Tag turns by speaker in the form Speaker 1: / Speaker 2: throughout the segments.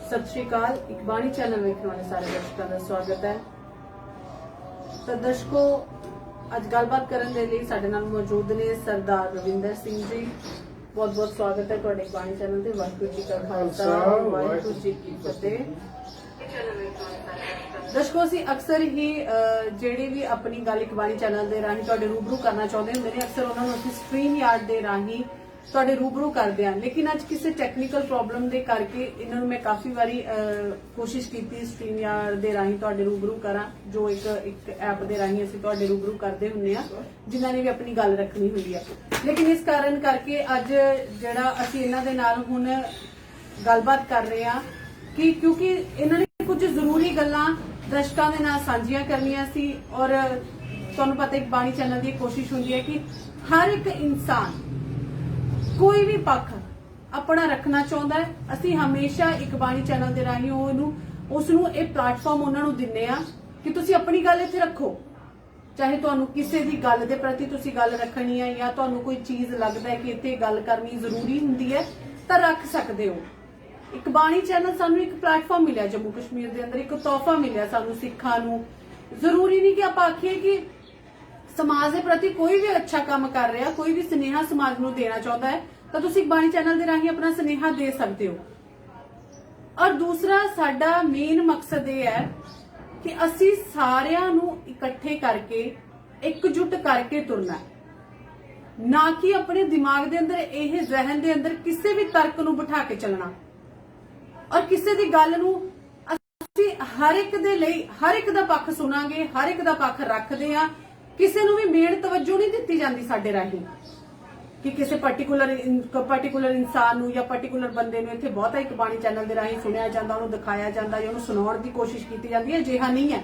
Speaker 1: सत श्री अकाल। इकबाणी चैनल वेखने वाले सारे दर्शकों का स्वागत है। तो दर्शकों, अज गलबात करने के लिए साडे नाल मौजूद ने सरदार रविंदर सिंह जी। बहुत बहुत स्वागत है तुहाडे इकबाणी चैनल ते। वाहिगुरू जी का खालसा, वाहिगुरू जी की फतेह। दर्शकों, असीं अक्सर ही जिहड़े भी अपनी गल इकबाणी चैनल के राही तुहाडे रूबरू करना चाहते होंदे ने, अक्सर उन्होंने असीं स्ट्रीम यार्ड के राही तुहाडे रूबरू करते हैं। लेकिन अज किसी टैक्नीकल प्रॉब्लम के करके इन्होंने मैं काफ़ी बारी कोशिश की स्ट्रीम यार्ड के राही तुहाडे रूबरू करा, जो एक ऐप के राही असीं तुहाडे रूबरू करते हुंदे आ, जिन्हां ने भी अपनी गल रखनी हुई है। लेकिन इस कारण करके अज जिहड़ा असीं इन्हां दे नाल हुण गलबात कर रहे हैं कि क्योंकि इन्हां ने कुछ जरूरी गल्लां दर्शकों के नाल सांझियां करनियां सी। और तुहानूं पता इकबाणी चैनल की कोशिश हुंदी है कि हर एक इंसान कोई भी पक्ष अपना रखना चाहता है, असी हमेशा इकबाणी चैनल के राही उसनू एक प्लेटफॉर्म उन्होंने दिन्ने आ कि तुसी अपनी गल इत्थे रखो। चाहे तुहानू किसी भी गल के प्रति तुसी गल रखनी है या तुहानू कोई चीज लगता है कि इत्थे गल करनी जरूरी हुंदी है तो रख सकते हो। इकबाणी चैनल सानू एक प्लेटफॉर्म मिले जम्मू कश्मीर के अंदर, एक तोहफा मिले सानू सिखां नू। जरूरी नहीं कि आप आखिए कि समाज के प्रति कोई भी अच्छा काम कर रहा, कोई भी स्नेहा समाज नू देना चाहता है तो तुसी इकबाणी चैनल के राही अपना स्नेहा दे सकते हो। और दूसरा साडा मेन मकसद यह है कि असी सारियां नू इकट्ठे करके एकजुट करके तुरना है, ना कि अपने दिमाग के अंदर यह जहन के अंदर किसी भी तर्क नू बिठा के चलना और किसी की गल नू असी हर एक दे लई हर एक दा पक्ष सुनांगे, हर एक दा पक्ष रखदे हां। किसी नू भी मेन तवज्जो नहीं दी जाती साडे राही कि किसी पर्टिकुलर इंसान नू या पर्टिकुलर बंदे नू इत्थे बहुता इकबाणी चैनल के राही सुनिया जाता, उन्होंने दिखाया जाता या उन्होंने सुनाउण की कोशिश की जाती है। अजिहा नहीं है।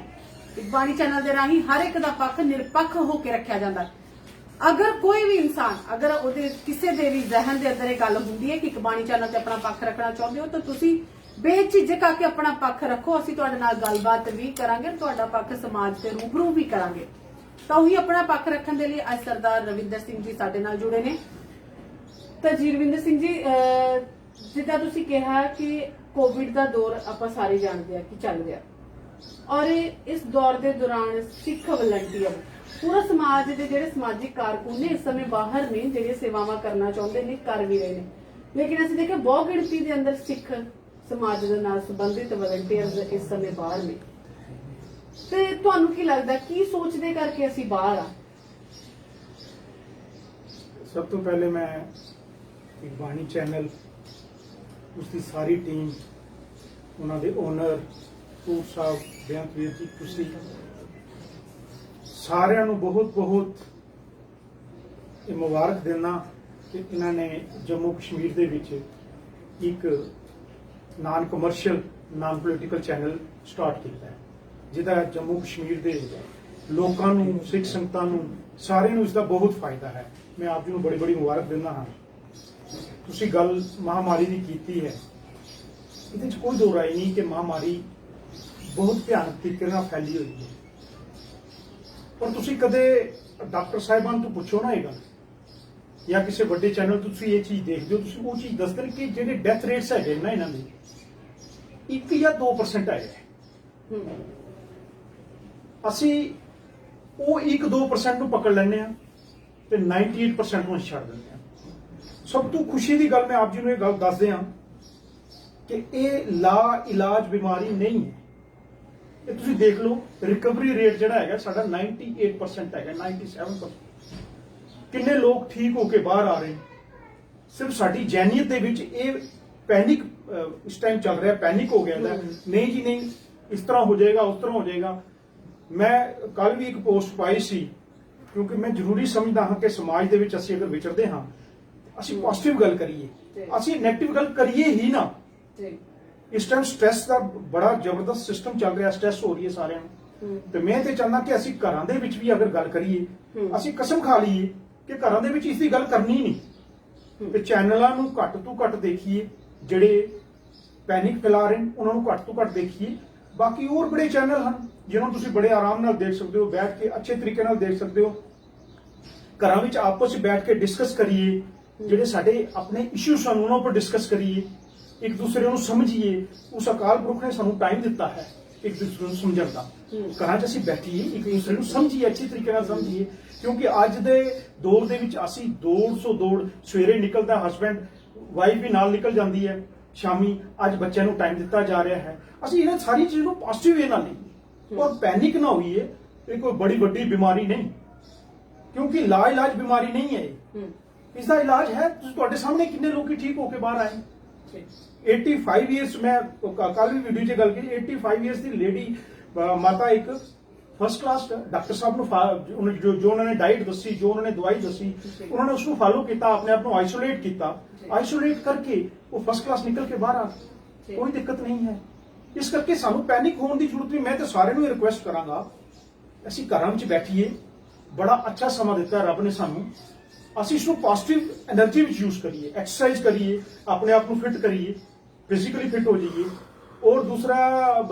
Speaker 1: इकबाणी चैनल के राही हर एक दा पक्ष निरपक्ष होकर रखा जाता है। अगर कोई भी इंसान अगर किसी के भी जहन के अंदर गल हुंदी है कि इकबाणी चैनल से अपना पक्ष रखना चाहते हो तो तुसी बेझिझक आके अपना पक्ष रखो। असीं तुहाडे नाल गलबात भी करांगे, तुहाडा पक्ष समाज से रूबरू भी करांगे। तो ही अपना पक्ष रखने के लिए अज सरदार रविंदर सिंह जी साडे नाल जुड़े ने। तो जी रविंदर सिंह जी, जिद्दां तुसीं कहा कि कोविड का दौर आपां सारे जानते हैं कि चल रहा, और इस दौर के दौरान सिख वलंटियर पूरा समाज के जिहड़े समाजिक कारकुन ने इस समय बाहर ने, जिहड़े सेवावां करना चाहुंदे ने कर भी रहे हैं। लेकिन असीं देखिआ बहुत गिणती के अंदर सिख समाज के नाल संबंधित वलंटियर इस समय बाहर ने। ते तुहानू की लगदा की सोचदे करके असीं बाहर आ?
Speaker 2: सब तो पहले मैं इकबाणी चैनल उसकी सारी टीम, उन्होंने ओनर टूर साहब, बेअंतवीर जी, तुसी सारिਆਂ ਨੂੰ बहुत मुबारक देना कि इन्होंने जम्मू कश्मीर ਦੇ ਵਿੱਚ एक non commercial non political channel start किया है, जिहदा जम्मू कश्मीर के लोगों नूं, सिख संगतां नूं, सारिਆਂ ਨੂੰ इसका बहुत फायदा है। मैं आप जी नूं बड़ी बड़ी मुबारक देना हाँ। तुसीं गल महामारी की कीती है, इहदे च कोई दो राय नहीं कि महामारी बहुत भयानक तरीके नाल फैली हुई है। पर तुसीं कदे डॉक्टर साहिबान तो पुछो ना ये गल, या किसी बड़े चैनल तुसीं ये चीज़ देखते हो, तुसीं वो चीज़ दसदे कि जिहड़े डेथ रेट्स है ना इन्हां दे 1 या 2% आए है। असीं वो 1-2% नूं पकड़ लैंदे आ ते 98% नूं छड्ड दिंदे आ। सब तो खुशी की गल मैं आप जी नूं ये गल दस दियां कि ये ला इलाज बीमारी नहीं है। ये तुसीं देख लो, रिकवरी रेट जिहड़ा हैगा साडा 98% हैगा, 97%। किन्ने लोग ठीक होके बाहर आ रहे हैं। सिर्फ साडी जहनीत दे विच ये पैनिक इस टाइम चल रहा है, पैनिक हो गया है, नहीं जी नहीं इस तरह हो जाएगा, उस तरह हो जाएगा। मैं कल भी एक पोस्ट पाई सी, क्योंकि मैं जरूरी समझदा हाँ कि समाज दे विच असीं अगर विचरदे हाँ असीं पॉजिटिव गल करिए, असीं नेगेटिव गल करिए ही ना। इस टाइम स्ट्रैस का बड़ा जबरदस्त सिस्टम चल रहा, स्ट्रैस हो रही है सारिਆਂ ਨੂੰ। ਤੇ मैं तो चाहना कि ਅਸੀਂ ਘਰਾਂ ਦੇ ਵਿੱਚ ਵੀ अगर गल करिए, ਅਸੀਂ कसम खा लीए कि घਰਾਂ ਦੇ ਵਿੱਚ ਇਸ ਦੀ ਗੱਲ ਕਰਨੀ नहीं। ਤੇ ਚੈਨਲਾਂ ਨੂੰ ਘੱਟ ਤੋਂ ਘੱਟ ਦੇਖੀਏ, ਜਿਹੜੇ पैनिक फैला रहे हैं उन्होंने घट तो घट देखिए। बाकी और बड़े चैनल हैं जिन्होंने तुसीं बड़े आराम नाल देख सकते हो, बैठ के अच्छे तरीके नाल देख सकते हो। घरां विच आपस में बैठ के डिस्कस करिए, जिहड़े साडे अपने इश्यूज हैं उन्हां पर डिस्कस करिए। ਇੱਕ ਦੂਸਰੇ ਨੂੰ ਸਮਝੀਏ। ਉਸ ਅਕਾਲ ਪੁਰਖ ਨੇ ਸਾਨੂੰ ਟਾਈਮ ਦਿੱਤਾ ਹੈ ਇੱਕ ਦੂਸਰੇ ਨੂੰ ਸਮਝਣ ਦਾ। ਘਰਾਂ 'ਚ ਅਸੀਂ ਬੈਠੀਏ, ਇੱਕ ਦੂਸਰੇ ਨੂੰ ਸਮਝੀਏ, ਅੱਛੀ ਤਰੀਕੇ ਨਾਲ ਸਮਝੀਏ। ਕਿਉਂਕਿ ਅੱਜ ਦੇ ਦੌਰ ਦੇ ਵਿੱਚ ਅਸੀਂ ਦੌੜ, ਸਵੇਰੇ ਨਿਕਲਦਾ ਹਸਬੈਂਡ, ਵਾਈਫ ਵੀ ਨਾਲ ਨਿਕਲ ਜਾਂਦੀ ਹੈ, ਸ਼ਾਮੀ ਅੱਜ ਬੱਚਿਆਂ ਨੂੰ ਟਾਈਮ ਦਿੱਤਾ ਜਾ ਰਿਹਾ ਹੈ। ਅਸੀਂ ਇਹਨਾਂ ਸਾਰੀ ਚੀਜ਼ ਨੂੰ ਪੋਜ਼ਿਟਿਵ ਵੇ ਨਾਲ ਲਈਏ ਔਰ ਪੈਨਿਕ ਨਾ ਹੋਈਏ। ਇਹ ਕੋਈ ਬੜੀ ਵੱਡੀ ਬਿਮਾਰੀ ਨਹੀਂ, ਕਿਉਂਕਿ ਲਾਇਲਾਜ ਬਿਮਾਰੀ ਨਹੀਂ ਹੈ ਇਹ। ਇਸ ਦਾ ਇਲਾਜ ਹੈ। ਤੁਹਾਡੇ ਸਾਹਮਣੇ ਕਿੰਨੇ ਲੋਕੀ ਠੀਕ ਹੋ ਕੇ ਬਾਹਰ ਆਏ। 85 ਇਅਰਸ, ਮੈਂ ਕੱਲ ਵੀ ਵੀਡੀਓ 'ਚ ਗੱਲ ਕੀਤੀ, 85 ਇਅਰਸ ਦੀ ਲੇਡੀ ਮਾਤਾ, ਇੱਕ ਫਸਟ ਕਲਾਸ ਡਾਕਟਰ ਸਾਹਿਬ ਨੂੰ ਜੋ ਉਹਨਾਂ ਨੇ ਡਾਈਟ ਦੱਸੀ, ਜੋ ਉਹਨਾਂ ਨੇ ਦਵਾਈ ਦੱਸੀ, ਉਹਨਾਂ ਨੇ ਉਸ ਨੂੰ ਫਾਲੋ ਕੀਤਾ, ਆਪਣੇ ਆਪ ਨੂੰ ਆਈਸੋਲੇਟ ਕੀਤਾ। ਆਈਸੋਲੇਟ ਕਰਕੇ ਉਹ ਫਸਟ ਕਲਾਸ ਨਿਕਲ ਕੇ ਬਾਹਰ ਆ ਗਏ, ਕੋਈ ਦਿੱਕਤ ਨਹੀਂ ਹੈ। ਇਸ ਕਰਕੇ ਸਾਨੂੰ ਪੈਨਿਕ ਹੋਣ ਦੀ ਜ਼ਰੂਰਤ ਨਹੀਂ। ਮੈਂ ਤਾਂ ਸਾਰਿਆਂ ਨੂੰ ਰਿਕੁਐਸਟ ਕਰਾਂਗਾ, ਅਸੀਂ ਘਰਾਂ ਵਿੱਚ ਬੈਠੀਏ, ਬੜਾ ਅੱਛਾ ਸਮਾਂ ਦਿੱਤਾ ਰੱਬ ਨੇ ਸਾਨੂੰ, ਅਸੀਂ ਇਸ ਨੂੰ ਪੋਜ਼ਿਟਿਵ એનર્ਜੀ ਵਿੱਚ ਯੂਜ਼ ਕਰੀਏ, ਐਕਸਰਸਾਈਜ਼ ਕਰੀਏ, ਆਪਣੇ ਆਪ ਨੂੰ ਫਿਟ ਕਰੀਏ, ਫਿਜ਼ੀਕਲੀ ਫਿਟ ਹੋ ਜਾਈਏ। ਔਰ ਦੂਸਰਾ,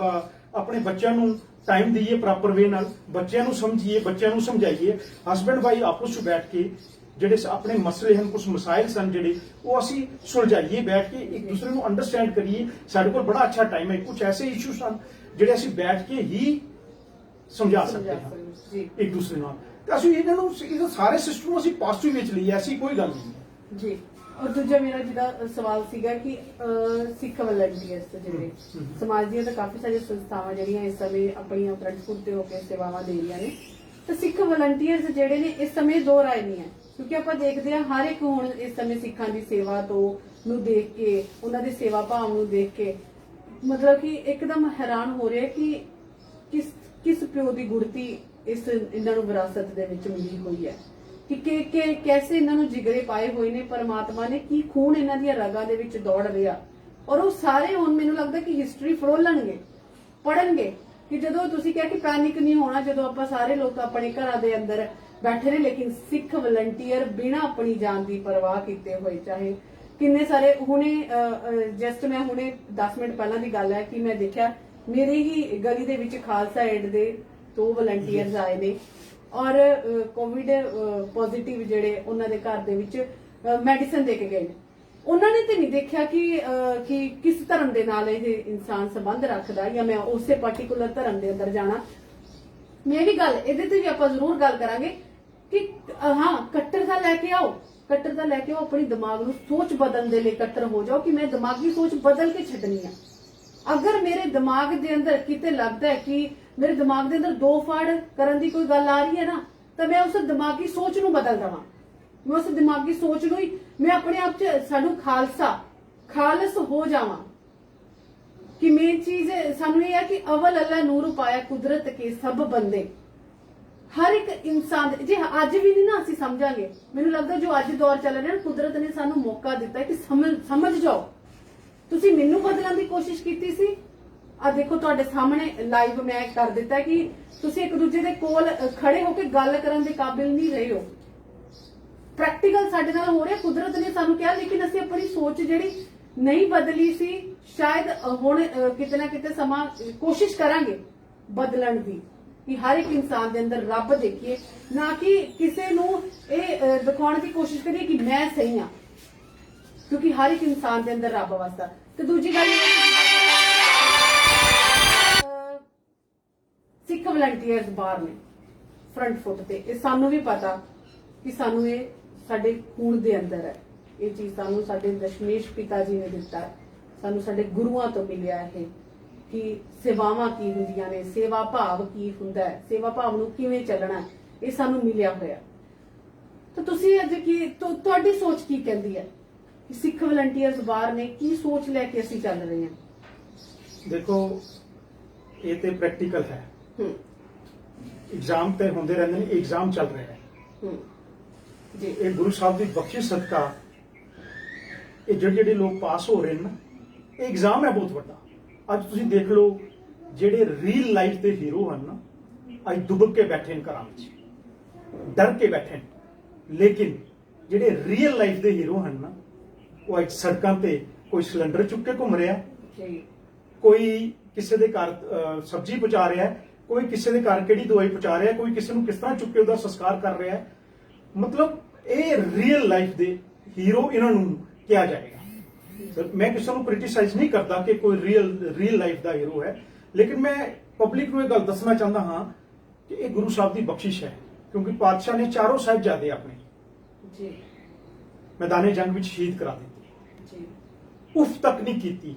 Speaker 2: ਆਪਣੇ ਬੱਚਿਆਂ ਨੂੰ ਟਾਈਮ ਦਈਏ ਪ੍ਰੋਪਰ ਵੇ ਨਾਲ, ਬੱਚਿਆਂ ਨੂੰ ਸਮਝੀਏ, ਬੱਚਿਆਂ ਨੂੰ ਸਮਝਾਈਏ। ਹਸਬੈਂਡ ਵਾਈਫ ਆਪਸ ਵਿੱਚ ਬੈਠ ਕੇ ਜਿਹੜੇ ਆਪਣੇ ਮਸਲੇ ਹਨ, ਕੁਝ ਮਸਾਇਲ ਸਨ ਜਿਹੜੇ, ਉਹ ਅਸੀਂ ਸੁਲਝਾਈਏ ਬੈਠ ਕੇ, ਇੱਕ ਦੂਸਰੇ ਨੂੰ ਅੰਡਰਸਟੈਂਡ ਕਰੀਏ। ਸਾਡੇ ਕੋਲ ਬੜਾ ਅੱਛਾ ਟਾਈਮ ਹੈ। ਕੁਝ ਐਸੇ ਇਸ਼ੂ ਸਨ ਜਿਹੜੇ ਅਸੀਂ ਬੈਠ ਕੇ ਹੀ ਸਮਝਾ ਸਕਦੇ ਹਾਂ ਇੱਕ ਦੂਸਰੇ ਨਾਲ। ਤੇ ਅਸੀਂ ਇਹਨਾਂ ਨੂੰ, ਇਹ ਸਾਰੇ ਸਿਸਟਮ ਨੂੰ ਅਸੀਂ ਪੋਜ਼ਿਟਿਵ ਵਿੱਚ ਲਈਏ, ਐਸੀ ਕੋਈ ਗੱਲ ਨਹੀਂ ਹੈ
Speaker 1: ਜੀ। ਔਰ ਦੂਜਾ ਮੇਰਾ ਜਿਹੜਾ ਸਵਾਲ ਸੀਗਾ ਕਿ ਸਿੱਖ ਵਲੰਟੀਅਰਸ ਜਿਹੜੇ ਸਮਾਜ ਦੀਆਂ ਤਾਂ ਕਾਫੀ ਸਾਰੀਆਂ ਸੰਸਥਾਵਾਂ ਜਿਹੜੀਆਂ ਇਸ ਸਮੇਂ ਆਪਣੀਆਂ ਫਰੰਟ ਫੁੱਟ ਤੇ ਹੋ ਕੇ ਸੇਵਾਵਾਂ ਦੇ ਰਹੀਆਂ ਨੇ, ਤੇ ਸਿੱਖ ਵਲੰਟੀਅਰਸ ਜਿਹੜੇ ਨੇ ਇਸ ਸਮੇਂ ਦੋ ਰਾਏ ਨਹੀਂ ਹੈ। ਕਿਉਂਕਿ ਆਪਾਂ ਦੇਖਦੇ ਹਾਂ ਹਰ ਇੱਕ ਹੁਣ ਇਸ ਸਮੇਂ ਸਿੱਖਾਂ ਦੀ ਸੇਵਾ ਨੂੰ ਦੇਖ ਕੇ, ਉਹਨਾਂ ਦੇ ਸੇਵਾ ਭਾਵ ਨੂੰ ਦੇਖ ਕੇ ਮਤਲਬ ਕਿ ਇੱਕਦਮ ਹੈਰਾਨ ਹੋ ਰਿਹਾ ਕਿ ਕਿਸ ਪਿਓ ਦੀ ਗੁੜਤੀ ਇਹਨਾਂ ਨੂੰ ਵਿਰਾਸਤ ਦੇ ਵਿੱਚ ਮਿਲੀ ਹੋਈ ਹੈ, ਕਿ ਕੈਸੇ ਇਹਨਾਂ ਨੂੰ ਜਿਗਰੇ ਪਾਏ ਹੋਏ ਨੇ ਪਰਮਾਤਮਾ ਨੇ, ਕੀ ਖੂਨ ਇਹਨਾਂ ਦੀਆਂ ਰਗਾਂ ਦੇ ਵਿੱਚ ਦੌੜ ਰਿਹਾ। ਔਰ ਉਹ ਸਾਰੇ ਹੁਣ ਮੈਨੂੰ ਲੱਗਦਾ ਕਿ ਹਿਸਟਰੀ ਫਰੋਲਣਗੇ, ਪੜਨਗੇ। ਕਿ ਜਦੋਂ ਤੁਸੀਂ ਕਿਹਾ ਕਿ ਪੈਨਿਕ ਨਹੀਂ ਹੋਣਾ, ਜਦੋਂ ਆਪਾਂ ਸਾਰੇ ਲੋਕ ਆਪਣੇ ਘਰਾਂ ਦੇ ਅੰਦਰ ਬੈਠੇ ਨੇ, ਲੇਕਿਨ ਸਿੱਖ ਵਲੰਟੀਅਰ ਬਿਨਾਂ ਆਪਣੀ ਜਾਨ ਦੀ ਪਰਵਾਹ ਕੀਤੇ ਹੋਏ, ਚਾਹੇ ਕਿੰਨੇ ਸਾਰੇ, ਹੁਣੇ ਜਸਟ ਮੈਂ ਹੁਣੇ 10 ਮਿੰਟ ਪਹਿਲਾਂ ਦੀ ਗੱਲ ਹੈ ਕਿ ਮੈਂ ਦੇਖਿਆ ਮੇਰੀ ਹੀ ਗਲੀ ਦੇ ਵਿੱਚ ਖਾਲਸਾ ਏਡ ਦੇ 2 ਵਲੰਟੀਅਰਸ ਆਏ ਨੇ ਔਰ ਕੋਵਿਡ ਪੋਜ਼ਿਟਿਵ ਜਿਹੜੇ ਉਹਨਾਂ ਦੇ ਘਰ ਦੇ ਵਿੱਚ ਮੈਡੀਸਨ ਦੇ ਕੇ ਗਏ ਨੇ। ਉਹਨਾਂ ਨੇ ਤੇ ਨਹੀਂ ਦੇਖਿਆ ਕਿ ਕਿਸ ਧਰਮ ਦੇ ਨਾਲ ਇਹ ਇਨਸਾਨ ਸੰਬੰਧ ਰੱਖਦਾ, ਜਾਂ ਮੈਂ ਉਸੇ ਪਾਰਟਿਕੂਲਰ ਧਰਮ ਦੇ ਅੰਦਰ ਜਾਣਾ। ਮੈਂ ਵੀ ਗੱਲ ਇਹਦੇ ਤੇ ਵੀ ਆਪਾਂ ਜ਼ਰੂਰ ਗੱਲ ਕਰਾਂਗੇ ਕਿ ਹਾਂ, ਕੱਟਰਤਾ ਲੈ ਕੇ ਆਓ, ਕੱਟਰਤਾ ਲੈ ਕੇ ਆਓ, ਆਪਣੀ ਦਿਮਾਗ ਨੂੰ ਸੋਚ ਬਦਲਣ ਦੇ ਲਈ ਕੱਟਰ ਹੋ ਜਾਓ ਕਿ ਮੈਂ ਦਿਮਾਗੀ ਸੋਚ ਬਦਲ ਕੇ ਛੱਡਣੀ ਆ। ਅਗਰ ਮੇਰੇ ਦਿਮਾਗ ਦੇ ਅੰਦਰ ਕਿਤੇ ਲੱਗਦਾ ਹੈ ਕਿ ਮੇਰੇ ਦਿਮਾਗ ਦੇ ਅੰਦਰ 2 ਫਾੜ ਕਰਨ ਦੀ ਕੋਈ ਗੱਲ ਆ ਰਹੀ ਹੈ ਨਾ, ਤਾਂ ਮੈਂ ਉਸ ਦਿਮਾਗੀ ਸੋਚ ਨੂੰ ਬਦਲ ਦਵਾਂ। ਮੈਂ ਉਸ ਦਿਮਾਗੀ ਸੋਚ ਨੂੰ ਹੀ ਮੈਂ ਆਪਣੇ ਆਪ 'ਚ ਸਾਨੂੰ ਖਾਲਸ ਹੋ ਜਾਵਾਂ। ਕਿ ਮੇਨ ਚੀਜ਼ ਸਾਨੂੰ ਇਹ ਹੈ ਕਿ ਅਵਲ ਅੱਲਾ ਨੂਰ ਪਾਇਆ ਕੁਦਰਤ ਕੇ ਸਭ ਬੰਦੇ। ਹਰ ਇੱਕ ਇਨਸਾਨ ਜੇ ਅੱਜ ਵੀ ਨਹੀਂ ਨਾ ਅਸੀਂ ਸਮਝਾਂਗੇ, ਮੈਨੂੰ ਲੱਗਦਾ ਜੋ ਅੱਜ ਦੌਰ ਚੱਲ ਰਿਹਾ, ਕੁਦਰਤ ਨੇ ਸਾਨੂੰ ਮੌਕਾ ਦਿੱਤਾ ਕਿ ਸਮਝ ਜਾਓ। ਤੁਸੀਂ ਮੈਨੂੰ ਬਦਲਣ ਦੀ ਕੋਸ਼ਿਸ਼ ਕੀਤੀ ਸੀ, ਆ ਦੇਖੋ ਤੁਹਾਡੇ ਸਾਹਮਣੇ ਲਾਈਵ ਮੈਂ ਕਰ ਦਿੱਤਾ ਕਿ ਤੁਸੀਂ ਇੱਕ ਦੂਜੇ ਦੇ ਕੋਲ ਖੜੇ ਹੋ ਕੇ ਗੱਲ ਕਰਨ ਦੇ ਕਾਬਿਲ ਨਹੀਂ ਰਹੇ ਹੋ। ਪ੍ਰੈਕਟੀਕਲ ਸਾਡੇ ਨਾਲ ਹੋ ਰਿਹਾ, ਕੁਦਰਤ ਨੇ ਸਾਨੂੰ ਕਿਹਾ, ਲੇਕਿਨ ਅਸੀਂ ਆਪਣੀ ਸੋਚ ਜਿਹੜੀ ਨਹੀਂ ਬਦਲੀ ਸੀ। ਸ਼ਾਇਦ ਹੁਣ ਕਿਤੇ ਨਾ ਕਿਤੇ ਸਮਾਂ ਕੋਸ਼ਿਸ਼ ਕਰਾਂਗੇ ਬਦਲਣ ਦੀ, ਕਿ ਹਰ ਇੱਕ ਇਨਸਾਨ ਦੇ ਅੰਦਰ ਰੱਬ ਦੇਖੀਏ, ਨਾ ਕਿ ਕਿਸੇ ਨੂੰ ਇਹ ਦਿਖਾਉਣ ਦੀ ਕੋਸ਼ਿਸ਼ ਕਰੀਏ ਕਿ ਮੈਂ ਸਹੀ ਹਾਂ, ਕਿਉਂਕਿ ਹਰ ਇੱਕ ਇਨਸਾਨ ਦੇ ਅੰਦਰ ਰੱਬ ਵਸਦਾ। ਤੇ ਦੂਜੀ ਗੱਲ ਸਿੱਖ ਵਲੰਟੀਅਰਸ ਬਾਹਰ ਨੇ ਫਰੰਟ ਫੁੱਟ ਤੇ, ਇਹ ਸਾਨੂੰ ਵੀ ਪਤਾ ਕਿ ਸਾਨੂੰ ਇਹ ਸਾਡੇ ਖੂਨ ਦੇ ਅੰਦਰ ਹੈ। ਇਹ ਚੀਜ਼ ਸਾਨੂੰ ਸਾਡੇ ਦਸ਼ਮੇਸ਼ ਪਿਤਾ ਜੀ ਨੇ ਦਿੱਤਾ ਹੈ, ਸਾਨੂੰ ਸਾਡੇ ਗੁਰੂਆਂ ਤੋਂ ਮਿਲਿਆ ਇਹ ਕਿ ਸੇਵਾਵਾਂ ਕੀ ਹੁੰਦੀਆਂ ਨੇ, ਸੇਵਾ ਭਾਵ ਕੀ ਹੁੰਦਾ ਹੈ, ਸੇਵਾ ਭਾਵ ਨੂੰ ਕਿਵੇਂ ਚੱਲਣਾ ਹੈ, ਇਹ ਸਾਨੂੰ ਮਿਲਿਆ ਹੋਇਆ। ਤਾਂ ਤੁਸੀਂ ਅੱਜ ਤੁਹਾਡੀ ਸੋਚ ਕੀ ਕਹਿੰਦੀ ਹੈ ਕਿ ਸਿੱਖ ਵਲੰਟੀਅਰਸ ਬਾਹਰ ਨੇ, ਕੀ ਸੋਚ ਲੈ ਕੇ ਅਸੀਂ ਚੱਲ ਰਹੇ ਹਾਂ?
Speaker 2: ਦੇਖੋ, ਇਹ ਤੇ ਪ੍ਰੈਕਟੀਕਲ ਹੈ। एग्जाम ਤੇ ਹੁੰਦੇ ਰਹਿੰਦੇ ਨੇ, एग्जाम ਚੱਲ ਰਿਹਾ ਹੈ ਜੀ। ਇਹ ਗੁਰੂ ਸਾਹਿਬ ਦੀ ਬਖਸ਼ਿਸ਼ ਸਦਕਾ ਇਹ ਜਿਹੜੇ ਲੋਕ ਪਾਸ ਹੋ ਰਹੇ ਨੇ ਨਾ, ਇਹ एग्जाम ਹੈ ਬਹੁਤ ਵੱਡਾ। ਅੱਜ ਤੁਸੀਂ ਦੇਖ ਲਓ, ਜਿਹੜੇ ਰੀਅਲ ਲਾਈਫ ਦੇ ਹੀਰੋ ਹਨ ਨਾ, ਅੱਜ ਦੁਬਕ ਕੇ ਬੈਠੇ ਨੇ ਘਰਾਂ ਵਿੱਚ, ਡਰ ਕੇ ਬੈਠੇ ਨੇ। ਲੇਕਿਨ ਜਿਹੜੇ ਰੀਅਲ ਲਾਈਫ ਦੇ ਹੀਰੋ ਹਨ ਨਾ, ਉਹ ਅੱਜ ਸੜਕਾਂ ਤੇ ਕੋਈ ਸਿਲੰਡਰ ਚੁੱਕ ਕੇ ਘੁੰਮ ਰਿਹਾ, ਕੋਈ ਕਿਸੇ ਦੇ ਘਰ ਸਬਜ਼ੀ ਪਹੁੰਚਾ ਰਿਹਾ, ਕੋਈ ਕਿਸੇ ਦੇ ਘਰ ਕਿਹੜੀ ਦਵਾਈ ਪਹੁੰਚਾ ਰਿਹਾ, ਕੋਈ ਕਿਸੇ ਨੂੰ ਕਿਸ ਤਰ੍ਹਾਂ ਚੁੱਕ ਕੇ ਉਹਦਾ ਸੰਸਕਾਰ ਕਰ ਰਿਹਾ। ਮਤਲਬ ਇਹ ਰੀਅਲ ਲਾਈਫ ਦੇ ਹੀਰੋ ਇਹਨਾਂ ਨੂੰ ਕਿਹਾ ਜਾਏਗਾ। मैं किसी को क्रिटिसाइज नहीं करता कि कोई रियल लाइफ का हीरो है, लेकिन मैं पब्लिक को एक गल दसना चाहता हाँ कि ये गुरु साहब की बख्शिश है, क्योंकि पातशाह ने चारों साहिबजादे अपने
Speaker 1: जी
Speaker 2: मैदाने जंग में शहीद करा दिते,
Speaker 1: जी
Speaker 2: उफ तक नहीं की।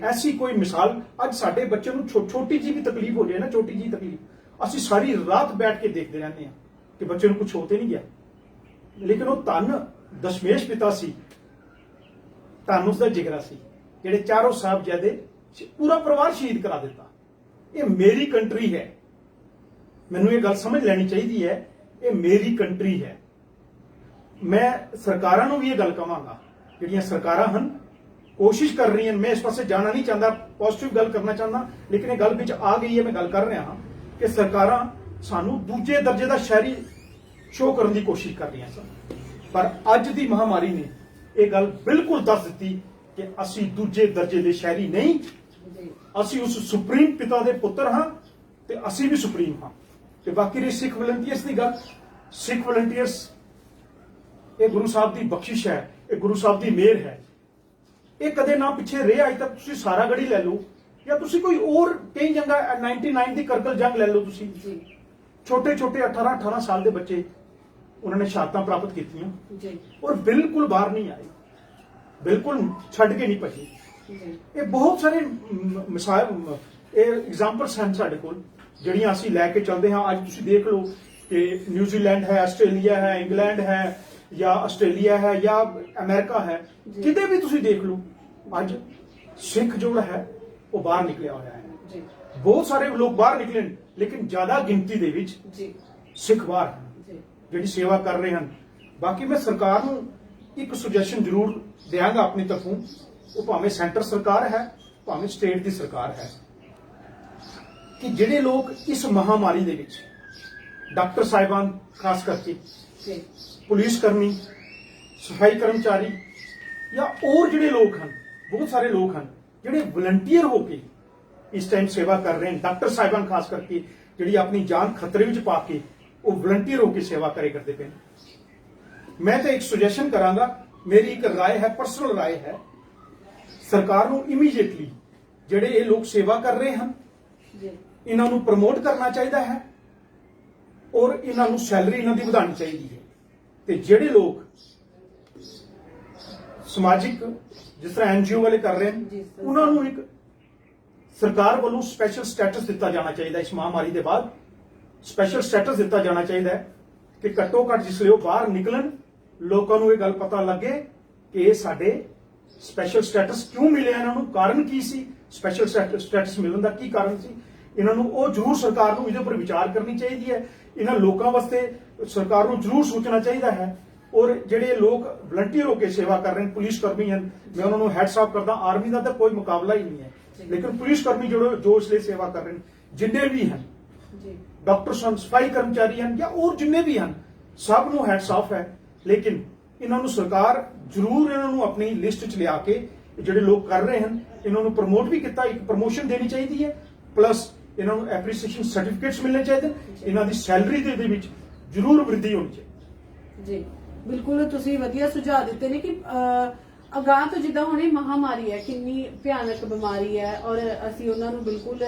Speaker 2: ऐसी कोई मिसाल अज साडे बच्चे को छोटी जी भी तकलीफ हो जाए ना, छोटी जी तकलीफ असि सारी रात बैठ के देखते रहते हैं कि बच्चे को कुछ होते नहीं गया, लेकिन वो धन दशमेश पिता सी, धन उसका जिगरा सी, जेडे चारों साहिबजादे पूरा परिवार शहीद करा दिता। ये मेरी कंट्री है, मैनू ये गल समझ लेनी चाहिए है, ये मेरी कंट्री है। मैं सरकारां नूं भी ये गल कहांगा, जिहड़ियां सरकारां हन कोशिश कर रही हैं, मैं इस पासे जाना नहीं चाहता, पॉजिटिव गल करना चाहता, लेकिन ये गल विच आ गई है, मैं गल कर रहा हाँ कि सरकारां सानू दूजे दर्जे का शहरी शो करने की कोशिश कर रही सन, पर अज की महामारी ने यह गल बिल्कुल दस दी कि असी दूजे दर्जे के शहरी नहीं, असी उस सुप्रीम पिता के पुत्र हाँ ते असी भी सुप्रीम हाँ। ते बाकी रही सिख वलंटियर्स की गल, सिख वलंटियर्स ये गुरु साहब की बख्शिश है, ये गुरु साहब की मेहर है। ये कदे ना पिछे रहे, अज तक तुसी सारागढ़ी ले लो या तुसी कोई और कई जंगा 99 की करगिल जंग ले लो, तुसी छोटे छोटे 18-18 साल के बच्चे उन्होंने शहादतां प्राप्त की और बिल्कुल बाहर नहीं आए, बिल्कुल छड़ के नहीं भजे। ये बहुत सारे मिसाल एग्जाम्पल्स हैं साडे कोल जिहड़ियां असीं लैके चलते हाँ। अज तुसीं देख लो कि न्यूजीलैंड है, आस्ट्रेलिया है, इंग्लैंड है या आस्ट्रेलिया है या अमेरिका है, किते भी तुसीं देख लो अज सिख जोड़ा है वो बाहर निकलिया होया है। बहुत सारे लोग बाहर निकले, लेकिन ज्यादा गिनती दे विच सिख बाहर हैं जिहड़ी सेवा कर रहे हैं। बाकी मैं सरकार नूं एक सुजैशन जरूर देंगा अपनी तरफों, वो भावें सेंटर सरकार है भावें स्टेट की सरकार है, कि जिहड़े लोग इस महामारी दे विच डॉक्टर साहिबान खास करके, पुलिस कर्मी, सफाई कर्मचारी या और जिहड़े लोग हैं, बहुत सारे लोग हैं जिहड़े वलंटियर होके इस टाइम सेवा कर रहे हैं, डॉक्टर साहिबान खास करके जिहड़ी अपनी जान खतरे विच पा के वो वलंटियर होके सेवा करे करते पे। मैं तो एक सुजैशन करांगा, मेरी एक राय है, पर्सनल राय है, सरकार नूं इमीडिएटली जिहड़े ये लोग सेवा कर रहे हैं इन्हां नूं प्रमोट करना चाहिए है और इन्हां नूं सैलरी इन्हां दी वधानी चाहिए है। ते जिहड़े लोग समाजिक जिस तरह एनजीओ वाले कर रहे हैं उन्हां नूं एक सरकार वालों स्पैशल स्टेटस दिता जाना चाहिए, इस महामारी के बाद स्पैशल स्टेटस दिता जाना चाहिए कि घट्टो घट जिसले वो बाहर निकलन लोगों को यह गल पता लगे कि ये साडे स्पैशल स्टेटस क्यों मिले, इन्होंने कारण की सी, स्पैशल स्टेटस मिलने का की कारण सी, इन्होंने वो जरूर सरकार को इहदे पर विचार करनी चाहिए है। इन्हां लोगों वास्ते सरकार को जरूर सोचना चाहिए है। और जिहड़े लोग वलंटियर होकर सेवा कर रहे हैं, पुलिस कर्मी हैं, मैं उन्होंने हैट्स ऑफ करदा, आर्मी का तो कोई मुकाबला ही नहीं है, लेकिन पुलिस कर्मी जो इसलिए सेवा कर रहे हैं, जिन्ने भी हैं डॉक्टर सन, सफाई कर्मचारी हैं या और जिन्ने भी हैं, सब नूं हैट्स ऑफ है। लेकिन इन्होंने सरकार जरूर इन्होंने अपनी लिस्ट च लिया के जिहड़े लोग कर रहे हैं इन्होंने प्रमोट भी किया, एक प्रमोशन देनी चाहिए है, प्लस इन्होंने एप्रीसीएशन सर्टिफिकेट्स मिलने चाहिए, इन्हों की सैलरी दे विच जरूर वृद्धि होनी चाहिए।
Speaker 1: जी बिल्कुल, तुसीं वधिया सुझाव दिते ने कि अगाह तो जिद्दां हुण इह महामारी है, किन्नी भयानक बीमारी है और असीं उन्हां नूं बिल्कुल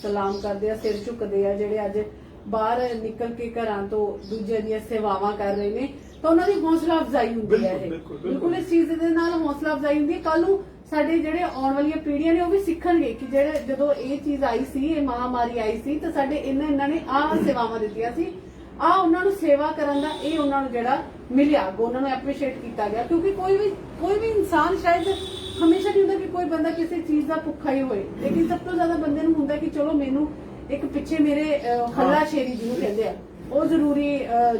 Speaker 1: सलाम करदे आ, सिर झुकदे आ जिहड़े अज बाहर निकल के घरां तो दूजे ਦੀਆਂ सेवावां कर रहे ने, तो उन्हां दी हौसला अफजाई हुंदी है। बिल्कुल इस चीज़ दे नाल हौसला अफजाई हुंदी है। कल नूं ਸਾਡੇ ਜਿਹੜੇ ਆਉਣ ਵਾਲੀਆਂ ਪੀੜ੍ਹੀਆਂ ਨੇ ਉਹ ਵੀ ਸਿੱਖਣਗੇ ਕਿ ਜਿਹੜੇ ਜਦੋਂ ਇਹ ਚੀਜ਼ ਆਈ ਸੀ, ਇਹ ਮਹਾਮਾਰੀ ਆਈ ਸੀ ਤਾਂ ਸਾਡੇ ਇਹਨਾਂ ਨੇ ਆਹ ਸੇਵਾਵਾਂ ਦਿੱਤੀਆਂ ਸੀ, ਆ ਉਹਨਾਂ ਨੂੰ ਸੇਵਾ ਕਰਨ ਦਾ ਇਹ ਉਹਨਾਂ ਨੂੰ ਜਿਹੜਾ ਮਿਲਿਆ, ਉਹਨਾਂ ਨੂੰ ਐਪਰੀਸ਼ੀਏਟ ਕੀਤਾ ਗਿਆ। ਕਿਉਂਕਿ ਕੋਈ ਵੀ ਇਨਸਾਨ ਸ਼ਾਇਦ ਹਮੇਸ਼ਾ ਨਹੀਂ ਹੁੰਦਾ ਕਿ ਕੋਈ ਬੰਦਾ ਕਿਸੇ ਚੀਜ਼ ਦਾ ਭੁੱਖਾ ਹੀ ਹੋਏ, ਲੇਕਿਨ ਸਭ ਤੋਂ ਜ਼ਿਆਦਾ ਬੰਦੇ ਨੂੰ ਹੁੰਦਾ ਕਿ ਚਲੋ ਮੈਨੂੰ ਇੱਕ ਪਿੱਛੇ ਮੇਰੇ ਹੱਲਾਸ਼ੇਰੀ ਜਿਹਨੂੰ ਕਹਿੰਦੇ ਆ ਉਹ ਜ਼ਰੂਰੀ,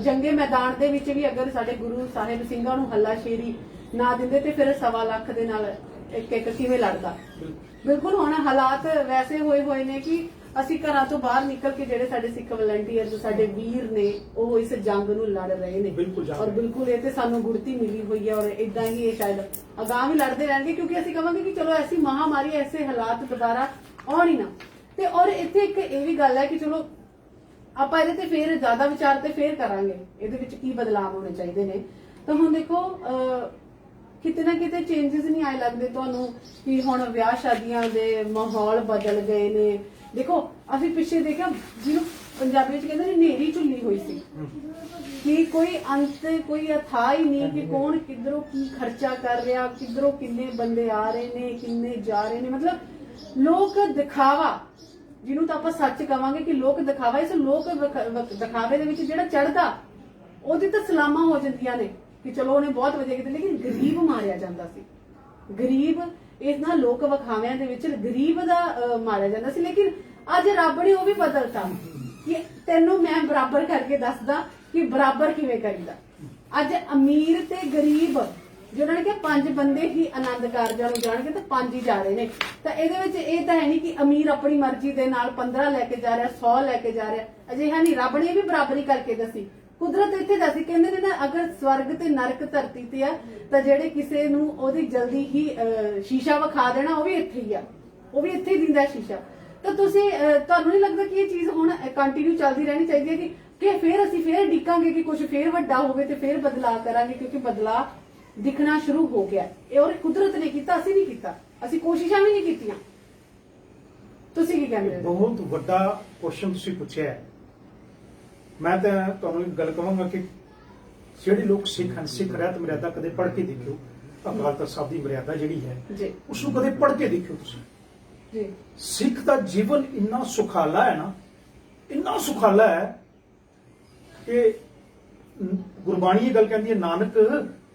Speaker 1: ਜੰਗੇ ਮੈਦਾਨ ਦੇ ਵਿੱਚ ਵੀ ਅਗਰ ਸਾਡੇ ਗੁਰੂ ਸਾਹਿਬ ਸਿੰਘਾਂ ਨੂੰ ਹੱਲਾਸ਼ੇਰੀ ਨਾ ਦਿੰਦੇ ਤੇ ਫਿਰ 1.25 ਲੱਖ ਦੇ ਨਾਲ ਇੱਕ ਕਿਵੇਂ ਲੜਦਾ। ਬਿਲਕੁਲ ਹੁਣ ਹਾਲਾਤ ਵੈਸੇ ਹੋਏ ਨੇ ਕਿ ਅਸੀਂ ਘਰਾਂ ਤੋਂ ਬਾਹਰ ਨਿਕਲ ਕੇ ਜਿਹੜੇ ਸਾਡੇ ਸਿੱਖ ਵਲੰਟੀਅਰਸ ਸਾਡੇ ਵੀਰ ਨੇ ਉਹ ਇਸ ਜੰਗ ਨੂੰ ਲੜ ਰਹੇ ਨੇ ਔਰ ਬਿਲਕੁਲ ਇਹ ਤੇ ਸਾਨੂੰ ਗੁਰਤੀ ਮਿਲੀ ਹੋਈ ਹੈ ਔਰ ਇਦਾਂ ਹੀ ਇਹ ਸ਼ਾਇਦ ਅਗਾਂਹ ਵੀ ਲੜਦੇ ਰਹਿਣਗੇ, ਕਿਉਂਕਿ ਅਸੀਂ ਕਹਾਂਗੇ ਕਿ ਚਲੋ ਐਸੀ ਮਹਾਮਾਰੀ ਐਸੇ ਹਾਲਾਤ ਦੁਬਾਰਾ ਆਉਣ ਹੀ ਨਾ। ਤੇ ਔਰ ਇੱਥੇ ਇੱਕ ਇਹ ਵੀ ਗੱਲ ਹੈ ਕਿ ਚਲੋ ਆਪਾਂ ਇਹਦੇ ਤੇ ਫੇਰ ਜ਼ਿਆਦਾ ਵਿਚਾਰ ਤੇ ਫੇਰ ਕਰਾਂਗੇ ਇਹਦੇ ਵਿੱਚ ਕੀ ਬਦਲਾਅ ਹੋਣੇ ਚਾਹੀਦੇ ਨੇ। ਤਾਂ ਹੁਣ ਦੇਖੋ ਕਿਤੇ ਨਾ ਕਿਤੇ ਚੇਂजेस ਨਹੀਂ ਆਏ ਲੱਗਦੇ ਤੁਹਾਨੂੰ ਕਿ ਹੁਣ ਵਿਆਹ ਸ਼ਾਦੀਆਂ ਦੇ ਮਾਹੌਲ ਬਦਲ ਗਏ ਨੇ? ਦੇਖੋ ਅਸੀਂ ਪਿੱਛੇ ਦੇਖਿਆ ਜਿਹਨੂੰ ਪੰਜਾਬੀ ਵਿੱਚ ਕਹਿੰਦੇ ਨੇ ਨੇਰੀ ਝੁੱਲੀ ਹੋਈ ਸੀ ਕਿ ਕੋਈ ਅੰਤ ਕੋਈ ਅਥਾਹ ਹੀ ਨਹੀਂ ਕਿ ਕੌਣ ਕਿੱਧਰੋਂ ਕੀ ਖਰਚਾ ਕਰ ਰਿਹਾ, ਕਿੱਧਰੋਂ ਕਿੰਨੇ ਬੰਦੇ ਆ ਰਹੇ ਨੇ, ਕਿੰਨੇ ਜਾ ਰਹੇ ਨੇ। ਮਤਲਬ ਲੋਕ ਦਿਖਾਵਾ ਜਿਹਨੂੰ ਤਾਂ ਆਪਾਂ ਸੱਚ ਕਵਾਂਗੇ ਕਿ ਲੋਕ ਦਿਖਾਵਾ, ਇਸ ਲੋਕ ਦਿਖਾਵੇ ਦੇ ਵਿੱਚ ਜਿਹੜਾ ਚੜਦਾ ਉਹਦੀ ਤਾਂ ਸਲਾਮਾਂ ਹੋ ਜਾਂਦੀਆਂ ਨੇ ਕਿ ਚਲੋ ਉਹਨੇ ਬਹੁਤ ਵਧੀਆ ਕੀਤਾ, ਲੇਕਿਨ ਗਰੀਬ ਮਾਰਿਆ ਜਾਂਦਾ ਸੀ। ਗਰੀਬ ਇਸ ਨਾਲ ਲੋਕ ਵਿਖਾਵਿਆਂ ਦੇ ਵਿੱਚ ਗਰੀਬ ਦਾ ਮਾਰਿਆ ਜਾਂਦਾ ਸੀ। ਲੇਕਿਨ ਅੱਜ ਰੱਬ ਨੇ ਉਹ ਵੀ ਬਦਲਤਾ ਕਿ ਤੈਨੂੰ ਮੈਂ ਬਰਾਬਰ ਕਰਕੇ ਦੱਸਦਾ ਕਿ ਬਰਾਬਰ ਕਿਵੇਂ ਕਰੀਦਾ। ਅੱਜ ਅਮੀਰ ਤੇ ਗਰੀਬ ਜਿਹਨਾਂ ਨੇ ਕਿ 5 ਬੰਦੇ ਹੀ ਆਨੰਦ ਕਾਰਜਾਂ ਨੂੰ ਜਾਣਗੇ ਤਾਂ 5 ਹੀ ਜਾ ਰਹੇ ਨੇ। ਤਾਂ ਇਹਦੇ ਵਿੱਚ ਇਹ ਤਾਂ ਹੈ ਨਹੀਂ ਕਿ ਅਮੀਰ ਆਪਣੀ ਮਰਜ਼ੀ ਦੇ ਨਾਲ 15 ਲੈ ਕੇ ਜਾ ਰਿਹਾ, 100 ਲੈ ਕੇ ਜਾ ਰਿਹਾ, ਅਜਿਹਾ ਨਹੀਂ। ਰੱਬ ਨੇ ਇਹ ਵੀ ਬਰਾਬਰੀ ਕਰਕੇ ਦੱਸੀ। ਕੁਦਰਤ ਇੱਥੇ ਦੱਸੀ, ਕਹਿੰਦੇ ਨੇ ਨਾ ਅਗਰ ਸਵਰਗ ਤੇ ਨਰਕ ਧਰਤੀ ਤੇ ਆ ਤਾਂ ਜਿਹੜੇ ਕਿਸੇ ਨੂੰ ਉਹਦੀ ਜਲਦੀ ਹੀ ਸ਼ੀਸ਼ਾ ਵਿਖਾ ਦੇਣਾ ਉਹ ਵੀ ਇੱਥੇ ਹੀ ਆ, ਉਹ ਵੀ ਇੱਥੇ ਹੀ ਦਿੰਦਾ ਸ਼ੀਸ਼ਾ। ਤਾਂ ਤੁਸੀਂ ਤੁਹਾਨੂੰ ਨਹੀਂ ਲੱਗਦਾ ਕਿ ਇਹ ਚੀਜ਼ ਹੁਣ ਕੰਟੀਨਿਊ ਚੱਲਦੀ ਰਹਿਣੀ ਚਾਹੀਦੀ ਹੈ ਕਿ ਫਿਰ ਅਸੀਂ ਫਿਰ ਡਿੱਕਾਂਗੇ ਕਿ ਕੁਝ ਫਿਰ ਵੱਡਾ ਹੋਵੇ ਤੇ ਫਿਰ ਬਦਲਾਅ ਕਰਾਂਗੇ? ਕਿਉਂਕਿ ਬਦਲਾਅ ਦਿਖਣਾ ਸ਼ੁਰੂ ਹੋ ਗਿਆ। ਇਹ ਔਰ ਕੁਦਰਤ ਨੇ ਕੀਤਾ, ਅਸੀਂ ਨਹੀਂ ਕੀਤਾ, ਅਸੀਂ ਕੋਸ਼ਿਸ਼ਾਂ ਵੀ ਨਹੀਂ ਕੀਤੀਆਂ। ਤੁਸੀਂ ਕੀ ਕਹਿੰਦੇ ਹੋ?
Speaker 2: ਬਹੁਤ ਵੱਡਾ ਕੁਐਸਚਨ ਤੁਸੀਂ ਪੁੱਛਿਆ ਹੈ। ਮੈਂ ਤਾਂ ਤੁਹਾਨੂੰ ਇੱਕ ਗੱਲ ਕਹਾਂਗਾ ਕਿ ਜਿਹੜੇ ਲੋਕ ਸਿੱਖ ਹਨ, ਸਿੱਖ ਰਹਿਤ ਮਰਿਆਦਾ ਕਦੇ ਪੜ੍ਹ ਕੇ ਦੇਖਿਓ। ਅਕਾਲ ਤਖਤ ਸਾਹਿਬ ਦੀ ਮਰਿਆਦਾ ਜਿਹੜੀ ਹੈ
Speaker 1: ਜੀ,
Speaker 2: ਉਸ ਨੂੰ ਕਦੇ ਪੜ੍ਹ ਕੇ ਦੇਖਿਓ ਤੁਸੀਂ
Speaker 1: ਜੀ।
Speaker 2: ਸਿੱਖ ਦਾ ਜੀਵਨ ਇੰਨਾ ਸੁਖਾਲਾ ਹੈ ਨਾ, ਇੰਨਾ ਸੁਖਾਲਾ ਹੈ ਕਿ ਗੁਰਬਾਣੀ ਇਹ ਗੱਲ ਕਹਿੰਦੀ ਹੈ, ਨਾਨਕ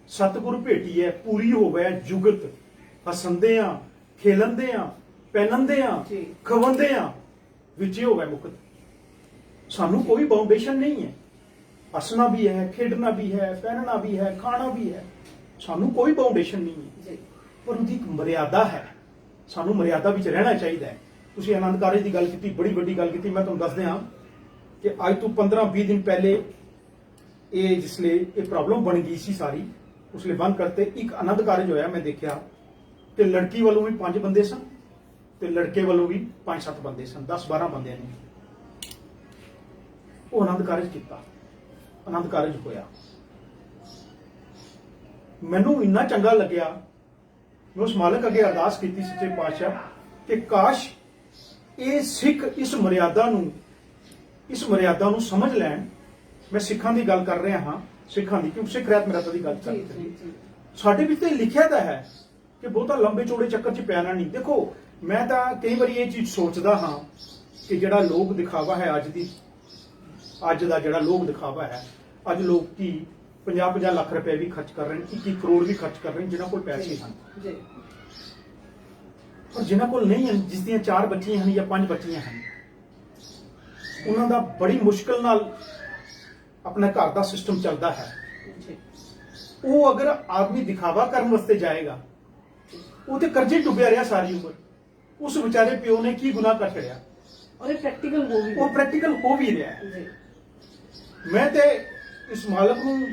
Speaker 2: ਸਤਿਗੁਰ ਭੇਟੀ ਹੈ ਪੂਰੀ ਹੋਵੇ ਜੁਗਤ, ਹਸੰਦੇ ਆ ਖੇਲੰਦੇ ਆ ਪਹਿਨੰਦੇ ਆ
Speaker 1: ਜੀ।
Speaker 2: ਖਵੰਦੇ ਆ ਵਿਚੇ ਹੋਵੇ ਮੁਕਤ। ਸਾਨੂੰ ਕੋਈ ਬਾਉਂਡੇਸ਼ਨ ਨਹੀਂ ਹੈ, ਹੱਸਣਾ ਵੀ ਹੈ, ਖੇਡਣਾ ਵੀ ਹੈ, ਪਹਿਨਣਾ ਵੀ ਹੈ, ਖਾਣਾ ਵੀ ਹੈ, ਸਾਨੂੰ ਕੋਈ ਬਾਉਂਡੇਸ਼ਨ ਨਹੀਂ ਹੈ।
Speaker 1: ਜੀ।
Speaker 2: ਪਰ ਉਹਦੀ ਇੱਕ ਮਰਿਆਦਾ ਹੈ, ਸਾਨੂੰ ਮਰਿਆਦਾ ਵਿੱਚ ਰਹਿਣਾ ਚਾਹੀਦਾ ਹੈ। ਤੁਸੀਂ ਆਨੰਦ ਕਾਰਜ ਦੀ ਗੱਲ ਕੀਤੀ, ਬੜੀ ਵੱਡੀ ਗੱਲ ਕੀਤੀ। ਮੈਂ ਤੁਹਾਨੂੰ ਦੱਸ ਦਿਆਂ ਕਿ ਅੱਜ ਤੋਂ 15-20 ਦਿਨ ਪਹਿਲੇ ਇਹ ਜਿਸਲੇ ਇਹ ਪ੍ਰੋਬਲਮ ਬਣ ਗਈ ਸੀ ਸਾਰੀ, ਉਸਲੇ ਬੰਦ ਕਰਤੇ ਇੱਕ ਆਨੰਦ ਕਾਰਜ ਹੋਇਆ। ਮੈਂ ਦੇਖਿਆ ਕਿ ਲੜਕੀ ਵੱਲੋਂ ਵੀ 5 ਬੰਦੇ ਸਨ ਤੇ ਲੜਕੇ ਵੱਲੋਂ ਵੀ 5-7 ਬੰਦੇ ਸਨ, 10-12 ਬੰਦਿਆਂ ਨੇ ਉਹ ਆਨੰਦ ਕਾਰਜ ਕੀਤਾ। ਆਨੰਦ ਕਾਰਜ ਹੋਇਆ, ਮੈਨੂੰ ਇੰਨਾ ਚੰਗਾ ਲੱਗਿਆ। ਮੈਂ ਉਸ ਮਾਲਕ ਅੱਗੇ ਅਰਦਾਸ ਕੀਤੀ ਸੱਚੇ ਪਾਤਸ਼ਾਹ ਕਿ ਕਾਸ਼ ਇਹ ਸਿੱਖ ਇਸ ਮਰਿਆਦਾ ਨੂੰ ਸਮਝ ਲੈਣ। ਮੈਂ ਸਿੱਖਾਂ ਦੀ ਗੱਲ ਕਰ ਰਿਹਾ ਹਾਂ, ਸਿੱਖਾਂ ਦੀ, ਕਿਉਂਕਿ ਸਿੱਖ ਰਹਿਤ ਮਰਿਆਦਾ ਦੀ ਗੱਲ ਕਰ ਰਿਹਾ। ਸਾਡੇ ਵਿੱਚ ਤਾਂ ਲਿਖਿਆ ਤਾਂ ਹੈ ਕਿ ਬਹੁਤਾ ਲੰਬੇ ਚੌੜੇ ਚੱਕਰ 'ਚ ਪੈਣਾ ਨਹੀਂ। ਦੇਖੋ ਮੈਂ ਤਾਂ ਕਈ ਵਾਰੀ ਇਹ ਚੀਜ਼ ਸੋਚਦਾ ਹਾਂ ਕਿ ਜਿਹੜਾ ਲੋਕ ਦਿਖਾਵਾ ਹੈ ਅੱਜ ਦਾ ਜਿਹੜਾ ਲੋਕ ਦਿਖਾਵਾ ਹੈ, ਅੱਜ ਲੋਕ ਕੀ 50-50 ਲੱਖ ਰੁਪਏ ਵੀ ਖਰਚ ਕਰ ਰਹੇ ਨੇ, 21 ਕਰੋੜ ਵੀ ਖਰਚ ਕਰ ਰਹੇ ਨੇ ਜਿਨ੍ਹਾਂ ਕੋਲ ਪੈਸੇ ਹਨ। ਪਰ ਜਿਨ੍ਹਾਂ ਕੋਲ ਨਹੀਂ ਹਨ, ਜਿਸ ਦੀਆਂ 4 ਬੱਚੀਆਂ ਹਨ ਜਾਂ 5 ਬੱਚੀਆਂ ਹਨ, ਉਹਨਾਂ ਦਾ ਬੜੀ ਮੁਸ਼ਕਲ ਨਾਲ ਆਪਣਾ ਘਰ ਦਾ ਸਿਸਟਮ ਚੱਲਦਾ ਹੈ। ਉਹ ਅਗਰ ਆਦਮੀ ਦਿਖਾਵਾ ਕਰਨ ਵਾਸਤੇ ਜਾਏਗਾ, ਉਹ ਤੇ ਕਰਜ਼ੇ ਡੁੱਬਿਆ ਰਿਹਾ ਸਾਰੀ ਉਮਰ। ਉਸ ਵਿਚਾਰੇ ਪਿਓ ਨੇ ਕੀ ਗੁਨਾਹ ਕਰ ਛੜਿਆ,
Speaker 1: ਔਰ ਇਹ ਪ੍ਰੈਕਟੀਕਲ
Speaker 2: ਹੋ ਵੀ ਰਿਹਾ ਹੈ। ਮੈਂ ਤੇ ਇਸ ਮਾਲਕ ਨੂੰ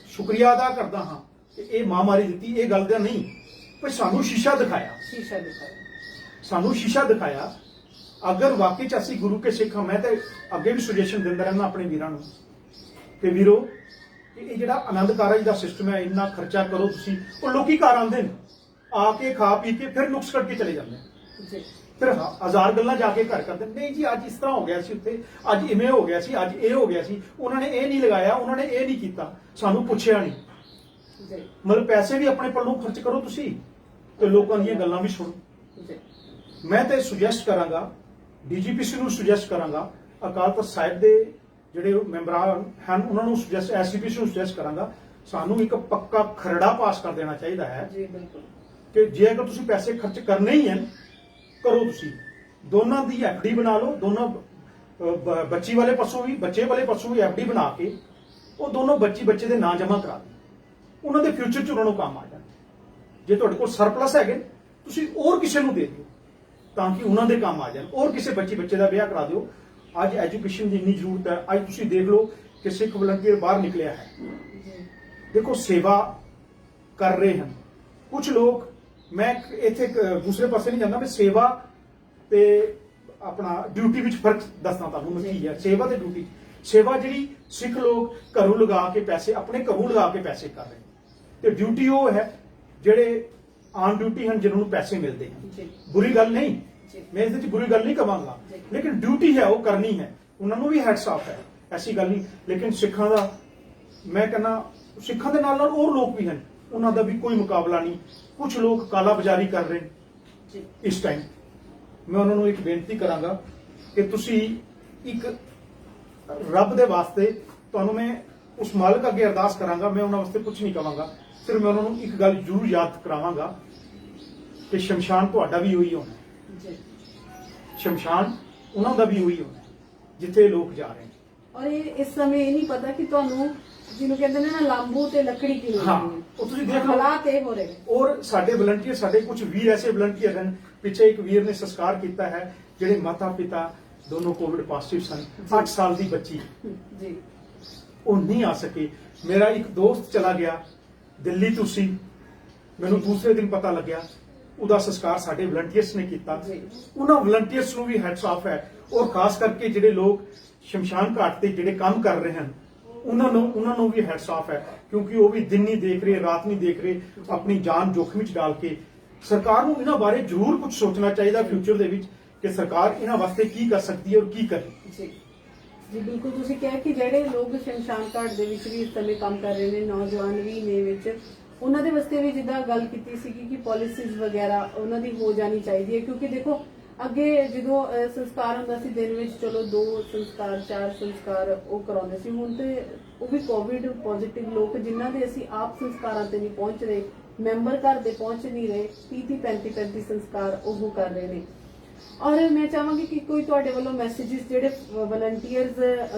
Speaker 2: ਸ਼ੁਕਰੀਆ ਅਦਾ ਕਰਦਾ ਹਾਂ ਕਿ ਇਹ ਮਹਾਮਾਰੀ ਦਿੱਤੀ, ਇਹ ਗੱਲ ਦਾ ਨਹੀਂ, ਪਰ ਸਾਨੂੰ ਸ਼ੀਸ਼ਾ ਦਿਖਾਇਆ। ਸਾਨੂੰ ਸ਼ੀਸ਼ਾ ਦਿਖਾਇਆ। ਅਗਰ ਵਾਕਈ ਚ ਅਸੀਂ ਗੁਰੂ ਕੇ ਸਿੱਖ ਹਾਂ, ਮੈਂ ਤੇ ਅੱਗੇ ਵੀ ਸੁਜੈਸ਼ਨ ਦਿੰਦਾ ਰਹਿੰਦਾ ਆਪਣੇ ਵੀਰਾਂ ਨੂੰ ਕਿ ਵੀਰੋ ਇਹ ਜਿਹੜਾ ਆਨੰਦ ਕਾਰਜ ਦਾ ਸਿਸਟਮ ਹੈ, ਇੰਨਾ ਖਰਚਾ ਕਰੋ ਤੁਸੀਂ। ਉਹ ਲੋਕੀ ਘਰ ਆਉਂਦੇ ਨੇ, ਆ ਕੇ ਖਾ ਪੀ ਕੇ ਫਿਰ ਨੁਕਸ ਕੱਢ ਕੇ ਚਲੇ ਜਾਂਦੇ ਨੇ, ਫਿਰ ਹਜ਼ਾਰ ਗੱਲਾਂ ਜਾ ਕੇ ਘਰ ਕਰਦੇ। ਨਹੀਂ ਜੀ ਅੱਜ ਇਸ ਤਰ੍ਹਾਂ ਹੋ ਗਿਆ ਸੀ, ਉੱਥੇ ਅੱਜ ਇਵੇਂ ਹੋ ਗਿਆ ਸੀ, ਅੱਜ ਇਹ ਹੋ ਗਿਆ ਸੀ, ਉਹਨਾਂ ਨੇ ਇਹ ਨਹੀਂ ਲਗਾਇਆ, ਉਹਨਾਂ ਨੇ ਇਹ ਨਹੀਂ ਕੀਤਾ, ਸਾਨੂੰ ਪੁੱਛਿਆ ਨਹੀਂ। ਮਤਲਬ ਪੈਸੇ ਵੀ ਆਪਣੇ ਪੱਲੋਂ ਖਰਚ ਕਰੋ ਤੁਸੀਂ ਤੇ ਲੋਕਾਂ ਦੀਆਂ ਗੱਲਾਂ ਵੀ ਸੁਣੋ। ਮੈਂ ਤੇ ਸੁਜੈਸਟ ਕਰਾਂਗਾ, ਡੀਜੀਪੀਸੀ ਨੂੰ ਸੁਜੈਸਟ ਕਰਾਂਗਾ, ਅਕਾਲ ਤਖਤ ਸਾਹਿਬ ਦੇ ਜਿਹੜੇ ਮੈਂਬਰਾਂ ਹਨ ਉਹਨਾਂ ਨੂੰ ਸੁਜੈਸਟ, ਐਸਜੀਪੀਸੀ ਨੂੰ ਸੁਜੈਸਟ ਕਰਾਂਗਾ, ਸਾਨੂੰ ਇੱਕ ਪੱਕਾ ਖਰੜਾ ਪਾਸ ਕਰ ਦੇਣਾ ਚਾਹੀਦਾ ਹੈ ਕਿ ਜੇ ਅਗਰ ਤੁਸੀਂ ਪੈਸੇ ਖਰਚ ਕਰਨੇ ਹੀ ਹਨ, ਕਰੋ ਤੁਸੀਂ। ਦੋਨਾਂ ਦੀ ਐਫਡੀ ਬਣਾ ਲਓ, ਦੋਨੋਂ ਬੱਚੀ ਵਾਲੇ ਪਾਸੋਂ ਵੀ ਬੱਚੇ ਵਾਲੇ ਪਾਸੋਂ ਵੀ ਐਫਡੀ ਬਣਾ ਕੇ ਉਹ ਦੋਨੋਂ ਬੱਚੇ ਦੇ ਨਾਂ ਜਮ੍ਹਾਂ ਕਰਾ ਦਿਓ। ਉਹਨਾਂ ਦੇ ਫਿਊਚਰ 'ਚ ਉਹਨਾਂ ਨੂੰ ਕੰਮ ਆ ਜਾਣ। ਜੇ ਤੁਹਾਡੇ ਕੋਲ ਸਰਪਲਸ ਹੈਗੇ ਤੁਸੀਂ ਹੋਰ ਕਿਸੇ ਨੂੰ ਦੇ ਦਿਓ ਤਾਂ ਕਿ ਉਹਨਾਂ ਦੇ ਕੰਮ ਆ ਜਾਣ। ਹੋਰ ਕਿਸੇ ਬੱਚੇ ਦਾ ਵਿਆਹ ਕਰਾ ਦਿਓ। ਅੱਜ ਐਜੂਕੇਸ਼ਨ ਦੀ ਇੰਨੀ ਜ਼ਰੂਰਤ ਹੈ। ਅੱਜ ਤੁਸੀਂ ਦੇਖ ਲਓ ਕਿ ਸਿੱਖ ਵਲੰਟੀਅਰ ਬਾਹਰ ਨਿਕਲਿਆ ਹੈ, ਦੇਖੋ ਸੇਵਾ ਕਰ ਰਹੇ ਹਨ ਕੁਝ ਲੋਕ। ਮੈਂ ਇੱਥੇ ਦੂਸਰੇ ਪਾਸੇ ਨਹੀਂ ਜਾਂਦਾ, ਮੈਂ ਸੇਵਾ ਤੇ ਆਪਣਾ ਡਿਊਟੀ ਵਿੱਚ ਫਰਕ ਦੱਸਣਾ ਤੁਹਾਨੂੰ ਮੈਂ ਕੀ ਹੈ। ਸੇਵਾ ਤੇ ਡਿਊਟੀ, ਸੇਵਾ ਜਿਹੜੀ ਸਿੱਖ ਲੋਕ ਘਰੋਂ ਲਗਾ ਕੇ ਪੈਸੇ, ਆਪਣੇ ਘਰੋਂ ਲਗਾ ਕੇ ਪੈਸੇ ਕਰ ਰਹੇ, ਤੇ ਡਿਊਟੀ ਉਹ ਹੈ ਜਿਹੜੇ ਆਨ ਡਿਊਟੀ ਹਨ, ਜਿਨ੍ਹਾਂ ਨੂੰ ਪੈਸੇ ਮਿਲਦੇ ਹਨ।
Speaker 1: ਜੀ
Speaker 2: ਬੁਰੀ ਗੱਲ ਨਹੀਂ,
Speaker 1: ਜੀ
Speaker 2: ਮੈਂ ਇਸ ਵਿੱਚ ਬੁਰੀ ਗੱਲ ਨਹੀਂ ਕਵਾਂਗਾ,
Speaker 1: ਜੀ।
Speaker 2: ਲੇਕਿਨ ਡਿਊਟੀ ਹੈ, ਉਹ ਕਰਨੀ ਹੈ, ਉਹਨਾਂ ਨੂੰ ਵੀ ਹੈਡਸ ਆਫ ਹੈ, ਐਸੀ ਗੱਲ ਨਹੀਂ। ਲੇਕਿਨ ਸਿੱਖਾਂ ਦਾ, ਮੈਂ ਕਹਿੰਦਾ ਸਿੱਖਾਂ ਦੇ ਨਾਲ ਨਾਲ ਹੋਰ ਲੋਕ ਵੀ ਹਨ, ਉਹਨਾਂ ਦਾ ਵੀ ਕੋਈ ਮੁਕਾਬਲਾ ਨਹੀਂ। ਕੁਝ ਲੋਕ ਕਾਲਾ ਬਾਜ਼ਾਰੀ ਕਰ ਰਹੇ ਨੇ
Speaker 1: ਜੀ
Speaker 2: ਇਸ ਟਾਈਮ। ਮੈਂ ਉਹਨਾਂ ਨੂੰ ਇੱਕ ਬੇਨਤੀ ਕਰਾਂਗਾ ਕਿ ਤੁਸੀਂ ਇੱਕ ਰੱਬ ਦੇ ਵਾਸਤੇ, ਤੁਹਾਨੂੰ ਮੈਂ ਉਸ ਮਾਲਕ ਅੱਗੇ ਅਰਦਾਸ ਕਰਾਂਗਾ, ਮੈਂ ਉਹਨਾਂ ਵਾਸਤੇ ਕੁਝ ਨਹੀਂ ਕਵਾਂਗਾ, ਸਿਰਫ ਮੈਂ ਉਹਨਾਂ ਨੂੰ ਇੱਕ ਗੱਲ ਜ਼ਰੂਰ ਯਾਦ ਕਰਾਵਾਂਗਾ ਕਿ ਸ਼ਮਸ਼ਾਨ ਤੁਹਾਡਾ ਵੀ ਉਹੀ ਹੋਣਾ ਹੈ,
Speaker 1: ਜੀ।
Speaker 2: ਸ਼ਮਸ਼ਾਨ ਉਹਨਾਂ ਦਾ ਵੀ ਉਹੀ ਹੋਣਾ ਹੈ ਜਿੱਥੇ ਲੋਕ ਜਾ ਰਹੇ ਨੇ।
Speaker 1: ਔਰ ਇਹ ਇਸ ਸਮੇਂ ਇਹ ਨਹੀਂ ਪਤਾ ਕਿ ਤੁਹਾਨੂੰ, ਜਿਹਨੂੰ ਕਹਿੰਦੇ ਨੇ ਨਾ, ਲਾਂਬੂ ਤੇ ਲੱਕੜੀ ਕਿਉਂ
Speaker 2: ਹਾਂ,
Speaker 1: ਲੱਗਣੀ
Speaker 2: ਉਹ ਤੁਸੀਂ ਦੇਖ ਲਓ।
Speaker 1: ਹਾਲਾਤ ਇਹ ਹੋ ਰਹੇ।
Speaker 2: ਔਰ ਸਾਡੇ ਵਲੰਟੀਅਰ, ਸਾਡੇ ਕੁਝ ਵੀਰ ਐਸੇ ਵਲੰਟੀਅਰ ਹਨ, ਪਿੱਛੇ ਇੱਕ ਵੀਰ ਨੇ ਸੰਸਕਾਰ ਕੀਤਾ ਹੈ, ਜਿਹੜੇ ਮਾਤਾ ਪਿਤਾ ਦੋਨੋਂ ਕੋਵਿਡ ਪॉजिटिव ਸਨ। 8 ਸਾਲ ਦੀ ਬੱਚੀ,
Speaker 1: ਜੀ
Speaker 2: ਉਹ ਨਹੀਂ ਆ ਸਕੇ। ਮੇਰਾ ਇੱਕ ਦੋਸਤ ਚਲਾ ਗਿਆ ਦਿੱਲੀ ਤੋਂ ਸੀ, ਮੈਨੂੰ ਦੂਸਰੇ ਦਿਨ ਪਤਾ ਲੱਗਿਆ, ਉਹਦਾ ਸੰਸਕਾਰ ਸਾਡੇ ਵਲੰਟੀਅਰਸ ਨੇ ਕੀਤਾ।
Speaker 1: ਜੀ।
Speaker 2: ਉਹਨਾਂ ਵਲੰਟੀਅਰਸ ਨੂੰ ਵੀ ਹੈਡਸ ਆਫ ਹੈ, ਔਰ ਖਾਸ ਕਰਕੇ ਜਿਹੜੇ ਲੋਕ ਸ਼ਮਸ਼ਾਨ ਘਾਟ ਤੇ ਜਿਹੜੇ ਕੰਮ ਕਰ ਰਹੇ ਹਨ, ਉਹਨਾਂ ਨੂੰ ਵੀ ਹੈਡਸ ਆਫ ਹੈ, ਕਿਉਂਕਿ ਉਹ ਵੀ ਦਿਨ ਨਹੀਂ ਦੇਖ ਰਹੇ, ਰਾਤ ਨਹੀਂ ਦੇਖ ਰਹੇ, ਆਪਣੀ ਜਾਨ ਜੋਖਮ ਵਿੱਚ ਡਾਲ ਕੇ। ਸਰਕਾਰ ਨੂੰ ਇਹਨਾਂ ਬਾਰੇ ਜ਼ਰੂਰ ਕੁਝ ਸੋਚਣਾ ਚਾਹੀਦਾ ਫਿਊਚਰ ਦੇ ਵਿੱਚ, ਕਿ ਸਰਕਾਰ ਇਹਨਾਂ ਵਾਸਤੇ ਕੀ ਕਰ ਸਕਦੀ ਹੈ ਔਰ ਕੀ ਕਰੇ।
Speaker 1: ਜੀ ਜੀ ਬਿਲਕੁਲ। ਤੁਸੀਂ ਕਿਹਾ ਕਿ ਜਿਹੜੇ ਲੋਕ ਸ਼ਮਸ਼ਾਨ ਘਾਟ ਦੇ ਵਿੱਚ ਵੀ ਇਸ ਸਮੇਂ ਕੰਮ ਕਰ ਰਹੇ ਨੇ, ਨੌਜਵਾਨ ਵੀ ਨੇ ਵਿੱਚ, ਉਹਨਾਂ ਦੇ ਵਾਸਤੇ ਵੀ ਜਿੱਦਾਂ ਗੱਲ ਕੀਤੀ ਸੀ ਕਿ ਪਾਲਿਸੀਜ਼ ਵਗੈਰਾ ਉਹਨਾਂ ਦੀ ਹੋ ਜਾਣੀ ਚਾਹੀਦੀ ਹੈ। ਕਿਉਂਕਿ ਦੇਖੋ ਅੱਗੇ ਜਦੋਂ ਸੰਸਕਾਰ ਹੁੰਦਾ ਸੀ ਦਿਨ ਵਿੱਚ, ਚਲੋ 2 ਸੰਸਕਾਰ 4 ਸੰਸਕਾਰ ਉਹ ਕਰਾਉਂਦੇ ਸੀ। ਹੁਣ ਤੇ ਉਹ ਵੀ ਕੋਵਿਡ ਪੋਜ਼ਿਟਿਵ ਲੋਕ, ਜਿਨ੍ਹਾਂ ਦੇ ਅਸੀਂ ਆਪ ਸੰਸਕਾਰਾਂ ਤੇ ਨਹੀਂ ਪਹੁੰਚ ਰਹੇ, ਮੈਂਬਰ ਘਰ ਦੇ ਪਹੁੰਚ ਨਹੀਂ ਰਹੇ, 30 35 ਸੰਸਕਾਰ ਉਹ ਕਰ ਰਹੇ ਨੇ। ਔਰ ਮੈਂ ਚਾਹਾਂਗੀ ਕਿ ਕੋਈ ਤੁਹਾਡੇ ਵੱਲੋਂ ਮੈਸੇजेस ਜਿਹੜੇ ਵਲੰਟੀਅਰਸ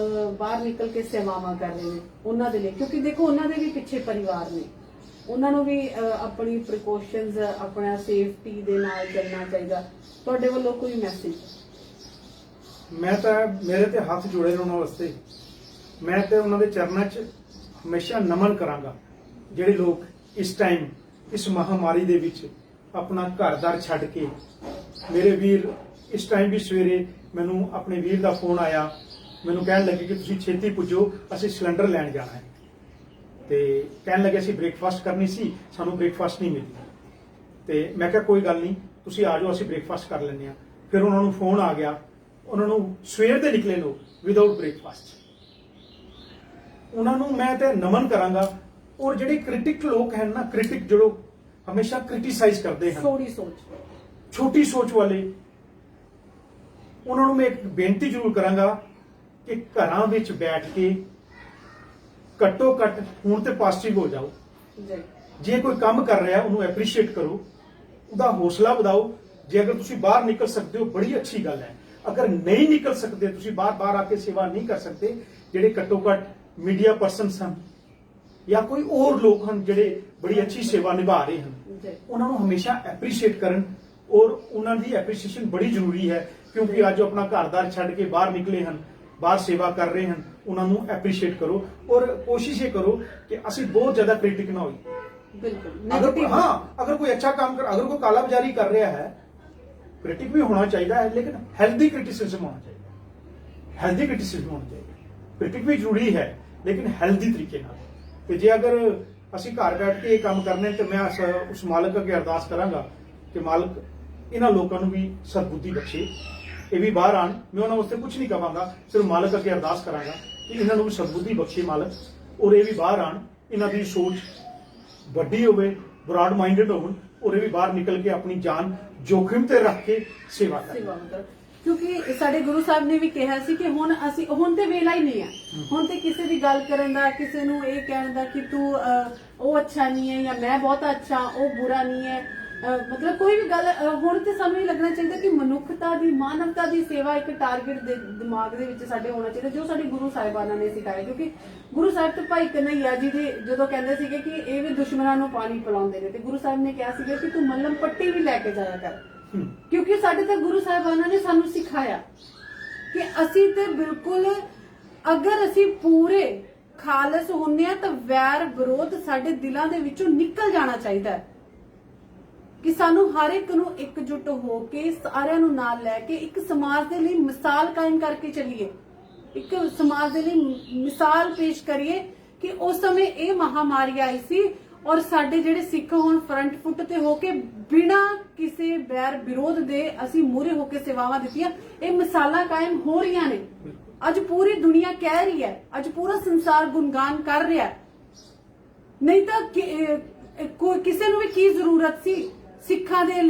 Speaker 1: ਬਾਹਰ ਨਿਕਲ ਕੇ ਸੇਵਾਵਾਂ ਕਰ ਰਹੇ ਨੇ ਉਹਨਾਂ ਦੇ ਲਈ, ਕਿਉਂਕਿ ਦੇਖੋ ਉਹਨਾਂ ਦੇ ਵੀ ਪਿੱਛੇ ਪਰਿਵਾਰ ਨੇ, ਉਹਨਾਂ ਨੂੰ ਵੀ ਆਪਣੀ ਪ੍ਰੀਕਾਸ਼ਨਸ, ਆਪਣਾ ਸੇਫਟੀ ਦੇ ਨਾਲ ਚੱਲਣਾ ਚਾਹੀਦਾ। ਤੁਹਾਡੇ ਵੱਲੋਂ ਕੋਈ ਮੈਸੇਜ?
Speaker 2: ਮੈਂ ਤਾਂ, ਮੇਰੇ ਤੇ ਹੱਥ ਜੋੜੇ ਨੇ ਉਹਨਾਂ ਵਾਸਤੇ, ਮੈਂ ਤੇ ਉਹਨਾਂ ਦੇ ਚਰਨਾਂ 'ਚ ਹਮੇਸ਼ਾ ਨਮਨ ਕਰਾਂਗਾ, ਜਿਹੜੇ ਲੋਕ ਇਸ ਟਾਈਮ ਇਸ ਮਹਾਮਾਰੀ ਦੇ ਵਿੱਚ ਆਪਣਾ ਘਰ-ਦਾਰ ਛੱਡ ਕੇ। ਮੇਰੇ ਵੀਰ, ਇਸ ਟਾਈਮ ਵੀ ਸਵੇਰੇ ਮੈਨੂੰ ਆਪਣੇ ਵੀਰ ਦਾ ਫੋਨ ਆਇਆ, ਮੈਨੂੰ ਕਹਿਣ ਲੱਗੇ ਕਿ ਤੁਸੀਂ ਛੇਤੀ ਪੁੱਜੋ, ਅਸੀਂ ਸਿਲੰਡਰ ਲੈਣ ਜਾਣਾ ਹੈ, ਤੇ ਕਹਿਣ ਲੱਗੇ ਅਸੀਂ ਬ੍ਰੇਕਫਾਸਟ ਕਰਨੀ ਸੀ, ਸਾਨੂੰ ਬ੍ਰੇਕਫਾਸਟ ਨਹੀਂ ਮਿਲੀ। ਤੇ ਮੈਂ ਕਿਹਾ ਕੋਈ ਗੱਲ ਨਹੀਂ, ਤੁਸੀਂ ਆ ਜਾਓ, ਅਸੀਂ ਬ੍ਰੇਕਫਾਸਟ ਕਰ ਲੈਂਦੇ ਹਾਂ। ਫਿਰ ਉਹਨਾਂ ਨੂੰ ਫੋਨ ਆ ਗਿਆ, ਉਹਨਾਂ ਨੂੰ ਸਵੇਰ ਦੇ ਨਿਕਲੇ ਲੋਕ ਵਿਦਆਊਟ ਬ੍ਰੇਕਫਾਸਟ। ਉਹਨਾਂ ਨੂੰ ਮੈਂ ਤੇ ਨਮਨ ਕਰਾਂਗਾ। ਔਰ ਜਿਹੜੇ ਕ੍ਰਿਟਿਕ ਲੋਕ ਹਨ ਨਾ, ਕ੍ਰਿਟਿਕ ਜਿਹੜੇ ਹਮੇਸ਼ਾ ਕ੍ਰਿਟਿਸਾਈਜ਼ ਕਰਦੇ ਹਨ, ਛੋਟੀ ਸੋਚ ਵਾਲੇ, ਉਹਨਾਂ ਨੂੰ ਮੈਂ ਇੱਕ ਬੇਨਤੀ ਜ਼ਰੂਰ ਕਰਾਂਗਾ ਕਿ ਘਰਾਂ ਵਿੱਚ ਬੈਠ ਕੇ ਘੱਟੋ ਘੱਟ ਹੁਣ ਤੇ ਪੋਜ਼ਿਟਿਵ ਹੋ ਜਾਓ। ਜੇ ਕੋਈ ਕੰਮ ਕਰ ਰਿਹਾ ਉਹਨੂੰ ਐਪਰੀਸ਼ੀਏਟ ਕਰੋ, ਉਹਦਾ ਹੌਸਲਾ ਵਧਾਓ। ਜੇ ਅਗਰ ਤੁਸੀਂ ਬਾਹਰ ਨਿਕਲ ਸਕਦੇ ਹੋ, ਬੜੀ ਅੱਛੀ ਗੱਲ ਹੈ। ਅਗਰ ਨਹੀਂ ਨਿਕਲ ਸਕਦੇ, ਤੁਸੀਂ ਬਾਹਰ ਆ ਕੇ ਸੇਵਾ ਨਹੀਂ ਕਰ ਸਕਦੇ, ਜਿਹੜੇ ਘੱਟੋ ਘੱਟ ਮੀਡੀਆ ਪਰਸਨਸ ਹਨ ਜਾਂ ਕੋਈ ਹੋਰ ਲੋਕ ਹਨ ਜਿਹੜੇ ਬੜੀ ਅੱਛੀ ਸੇਵਾ ਨਿਭਾ ਰਹੇ ਹਨ, ਉਹਨਾਂ ਨੂੰ ਹਮੇਸ਼ਾ ਐਪਰੀਸ਼ੀਏਟ ਕਰਨ। ਔਰ ਉਹਨਾਂ ਦੀ ਐਪਰੀਸ਼ੀਏਸ਼ਨ ਬੜੀ ਜ਼ਰੂਰੀ ਹੈ, ਕਿਉਂਕਿ ਅੱਜ ਉਹ ਆਪਣਾ ਘਰ-ਬਾਰ ਛੱਡ ਕੇ ਬਾਹਰ ਨਿਕਲੇ ਹਨ, ਬਾਹਰ ਸੇਵਾ ਕਰ ਰਹੇ ਹਨ। ਉਹਨਾਂ ਨੂੰ ਐਪਰੀਸ਼ੀਏਟ ਕਰੋ ਔਰ ਕੋਸ਼ਿਸ਼ ਇਹ ਕਰੋ ਕਿ ਅਸੀਂ ਬਹੁਤ ਜ਼ਿਆਦਾ ਕ੍ਰਿਟਿਕ ਨਾ ਹੋਈਏ।
Speaker 1: ਬਿਲਕੁਲ।
Speaker 2: ਅਗਰ ਕੋਈ ਅੱਛਾ ਕੰਮ ਕਰ, ਅਗਰ ਕੋਈ ਕਾਲਾ ਬਾਜ਼ਾਰੀ ਕਰ ਰਿਹਾ ਹੈ, ਕ੍ਰਿਟਿਕ ਵੀ ਹੋਣਾ ਚਾਹੀਦਾ ਹੈ, ਲੇਕਿਨ ਹੈਲਦੀ ਕ੍ਰਿਟਿਸਿਜ਼ਮ ਹੋਣਾ ਚਾਹੀਦਾ। ਹੈਲਦੀ ਕ੍ਰਿਟਿਸਿਜ਼ਮ ਹੋਣਾ ਚਾਹੀਦਾ। ਕ੍ਰਿਟਿਕ ਵੀ ਜ਼ਰੂਰੀ ਹੈ, ਲੇਕਿਨ ਹੈਲਦੀ ਤਰੀਕੇ ਨਾਲ। ਤੇ ਜੇ ਅਗਰ ਅਸੀਂ ਘਰ ਬੈਠ ਕੇ ਇਹ ਕੰਮ ਕਰਨੇ, ਤੇ ਮੈਂ ਉਸ ਮਾਲਕ ਅੱਗੇ ਅਰਦਾਸ ਕਰਾਂਗਾ ਕਿ ਮਾਲਕ ਇਹਨਾਂ ਲੋਕਾਂ ਨੂੰ ਵੀ ਸਦਬੁੱਧੀ ਬਖਸ਼ੇ, ਇਹ ਵੀ ਬਾਹਰ ਆਣ। ਮੈਂ ਉਹਨਾਂ ਵਾਸਤੇ ਕੁਝ ਨਹੀਂ ਕਹਾਂਗਾ, ਸਿਰਫ ਮਾਲਕ ਅੱਗੇ ਅਰਦਾਸ ਕਰਾਂਗਾ ਕਿ ਇਹਨਾਂ ਨੂੰ ਵੀ ਸਦਬੁੱਧੀ ਬਖਸ਼ੇ ਮਾਲਕ, ਔਰ ਇਹ ਵੀ ਬਾਹਰ ਆਣ, ਇਹਨਾਂ ਦੀ ਸੋਚ ਵੱਡੀ ਹੋਵੇ, ਬ੍ਰੌਡ ਮਾਈਂਡਡ ਹੋਣ, ਔਰ ਇਹ ਵੀ ਬਾਹਰ ਨਿਕਲ ਕੇ ਆਪਣੀ ਜਾਨ ਜੋਖਿਮ ਤੇ ਰੱਖ ਕੇ ਸੇਵਾ ਕਰਨ।
Speaker 1: ਕਿਉਂਕਿ ਸਾਡੇ ਗੁਰੂ ਸਾਹਿਬ ਨੇ ਵੀ ਕਿਹਾ ਸੀ ਕਿ ਹੁਣ ਤੇ ਵੇਲਾ ਹੀ ਨਹੀਂ ਹੈ, ਹੁਣ ਤੇ ਕਿਸੇ ਦੀ ਗੱਲ ਕਰਨ ਦਾ, ਕਿਸੇ ਨੂੰ ਇਹ ਕਹਿਣ ਦਾ ਕਿ ਤੂੰ ਉਹ ਅੱਛਾ ਨਹੀਂ ਹੈ ਜਾਂ ਮੈਂ ਬਹੁਤ ਅੱਛਾ, ਉਹ ਬੁਰਾ ਨਹੀਂ ਹੈ, ਮਤਲਬ ਕੋਈ ਵੀ ਗੱਲ। ਹੁਣ ਤੇ ਸਾਨੂੰ ਇਹ ਲੱਗਣਾ ਚਾਹੀਦਾ ਕਿ ਮਨੁੱਖਤਾ ਦੀ, ਮਾਨਵਤਾ ਦੀ ਸੇਵਾ ਇੱਕ ਟਾਰਗੇਟ ਦੇ ਦਿਮਾਗ ਦੇ ਵਿੱਚ ਸਾਡੇ ਹੋਣਾ ਚਾਹੀਦਾ, ਜੋ ਸਾਡੇ ਗੁਰੂ ਸਾਹਿਬਾਨਾਂ ਨੇ ਸਿਖਾਇਆ। ਕਿਉਂਕਿ ਗੁਰੂ ਸਾਹਿਬ ਤੇ ਭਾਈ ਕਨ੍ਹਈਆ ਜੀ ਦੇ ਜਦੋਂ ਕਹਿੰਦੇ ਸੀਗੇ ਕਿ ਇਹ ਵੀ ਦੁਸ਼ਮਣਾਂ ਨੂੰ ਪਾਣੀ ਪਿਲਾਉਂਦੇ ਨੇ, ਤੇ ਗੁਰੂ ਸਾਹਿਬ ਨੇ ਕਿਹਾ ਸੀਗਾ ਕਿ ਤੂੰ ਮੱਲਮ ਪੱਟੀ ਵੀ ਲੈ ਕੇ ਜਾਇਆ ਕਰ। ਕਿਉਂਕਿ ਸਾਡੇ ਤਾਂ ਗੁਰੂ ਸਾਹਿਬਾਨਾਂ ਨੇ ਸਾਨੂੰ ਸਿਖਾਇਆ ਕਿ ਅਸੀਂ ਤੇ ਬਿਲਕੁਲ, ਅਗਰ ਅਸੀਂ ਪੂਰੇ ਖਾਲਸ ਹੁੰਨੇ ਆ ਤਾਂ ਵੈਰ ਵਿਰੋਧ ਸਾਡੇ ਦਿਲਾਂ ਦੇ ਵਿੱਚੋਂ ਨਿਕਲ ਜਾਣਾ ਚਾਹੀਦਾ ਹੈ, ਕਿ ਸਾਨੂੰ ਹਰ ਇੱਕ ਨੂੰ ਇਕਜੁੱਟ ਹੋ ਕੇ, ਸਾਰਿਆਂ ਨੂੰ ਨਾਲ ਲੈ ਕੇ ਇੱਕ ਸਮਾਜ ਦੇ ਲਈ ਮਿਸਾਲ ਕਾਇਮ ਕਰਕੇ ਚੱਲੀਏ, ਇੱਕ ਸਮਾਜ ਦੇ ਲਈ ਮਿਸਾਲ ਪੇਸ਼ ਕਰੀਏ ਕਿ ਉਸ ਸਮੇਂ ਇਹ ਮਹਾਮਾਰੀ ਆਈ ਸੀ ਔਰ ਸਾਡੇ ਜਿਹੜੇ ਸਿੱਖ ਹੁਣ ਫਰੰਟ ਫੁੱਟ ਤੇ ਹੋ ਕੇ ਬਿਨਾਂ ਕਿਸੇ ਬੈਰ ਵਿਰੋਧ ਦੇ ਅਸੀਂ ਮੂਹਰੇ ਹੋ ਕੇ ਸੇਵਾਵਾਂ ਦਿੱਤੀਆਂ। ਇਹ ਮਿਸਾਲਾਂ ਕਾਇਮ ਹੋ ਰਹੀਆਂ ਨੇ। ਅੱਜ ਪੂਰੀ ਦੁਨੀਆ ਕਹਿ ਰਹੀ ਹੈ, ਅੱਜ ਪੂਰਾ ਸੰਸਾਰ ਗੁਣਗਾਨ ਕਰ ਰਿਹਾ ਹੈ। ਨਹੀਂ ਤਾਂ ਕਿਸੇ ਨੂੰ ਵੀ ਕੀ ਜ਼ਰੂਰਤ ਸੀ ਸਿੱਖਾਂ ਦੇ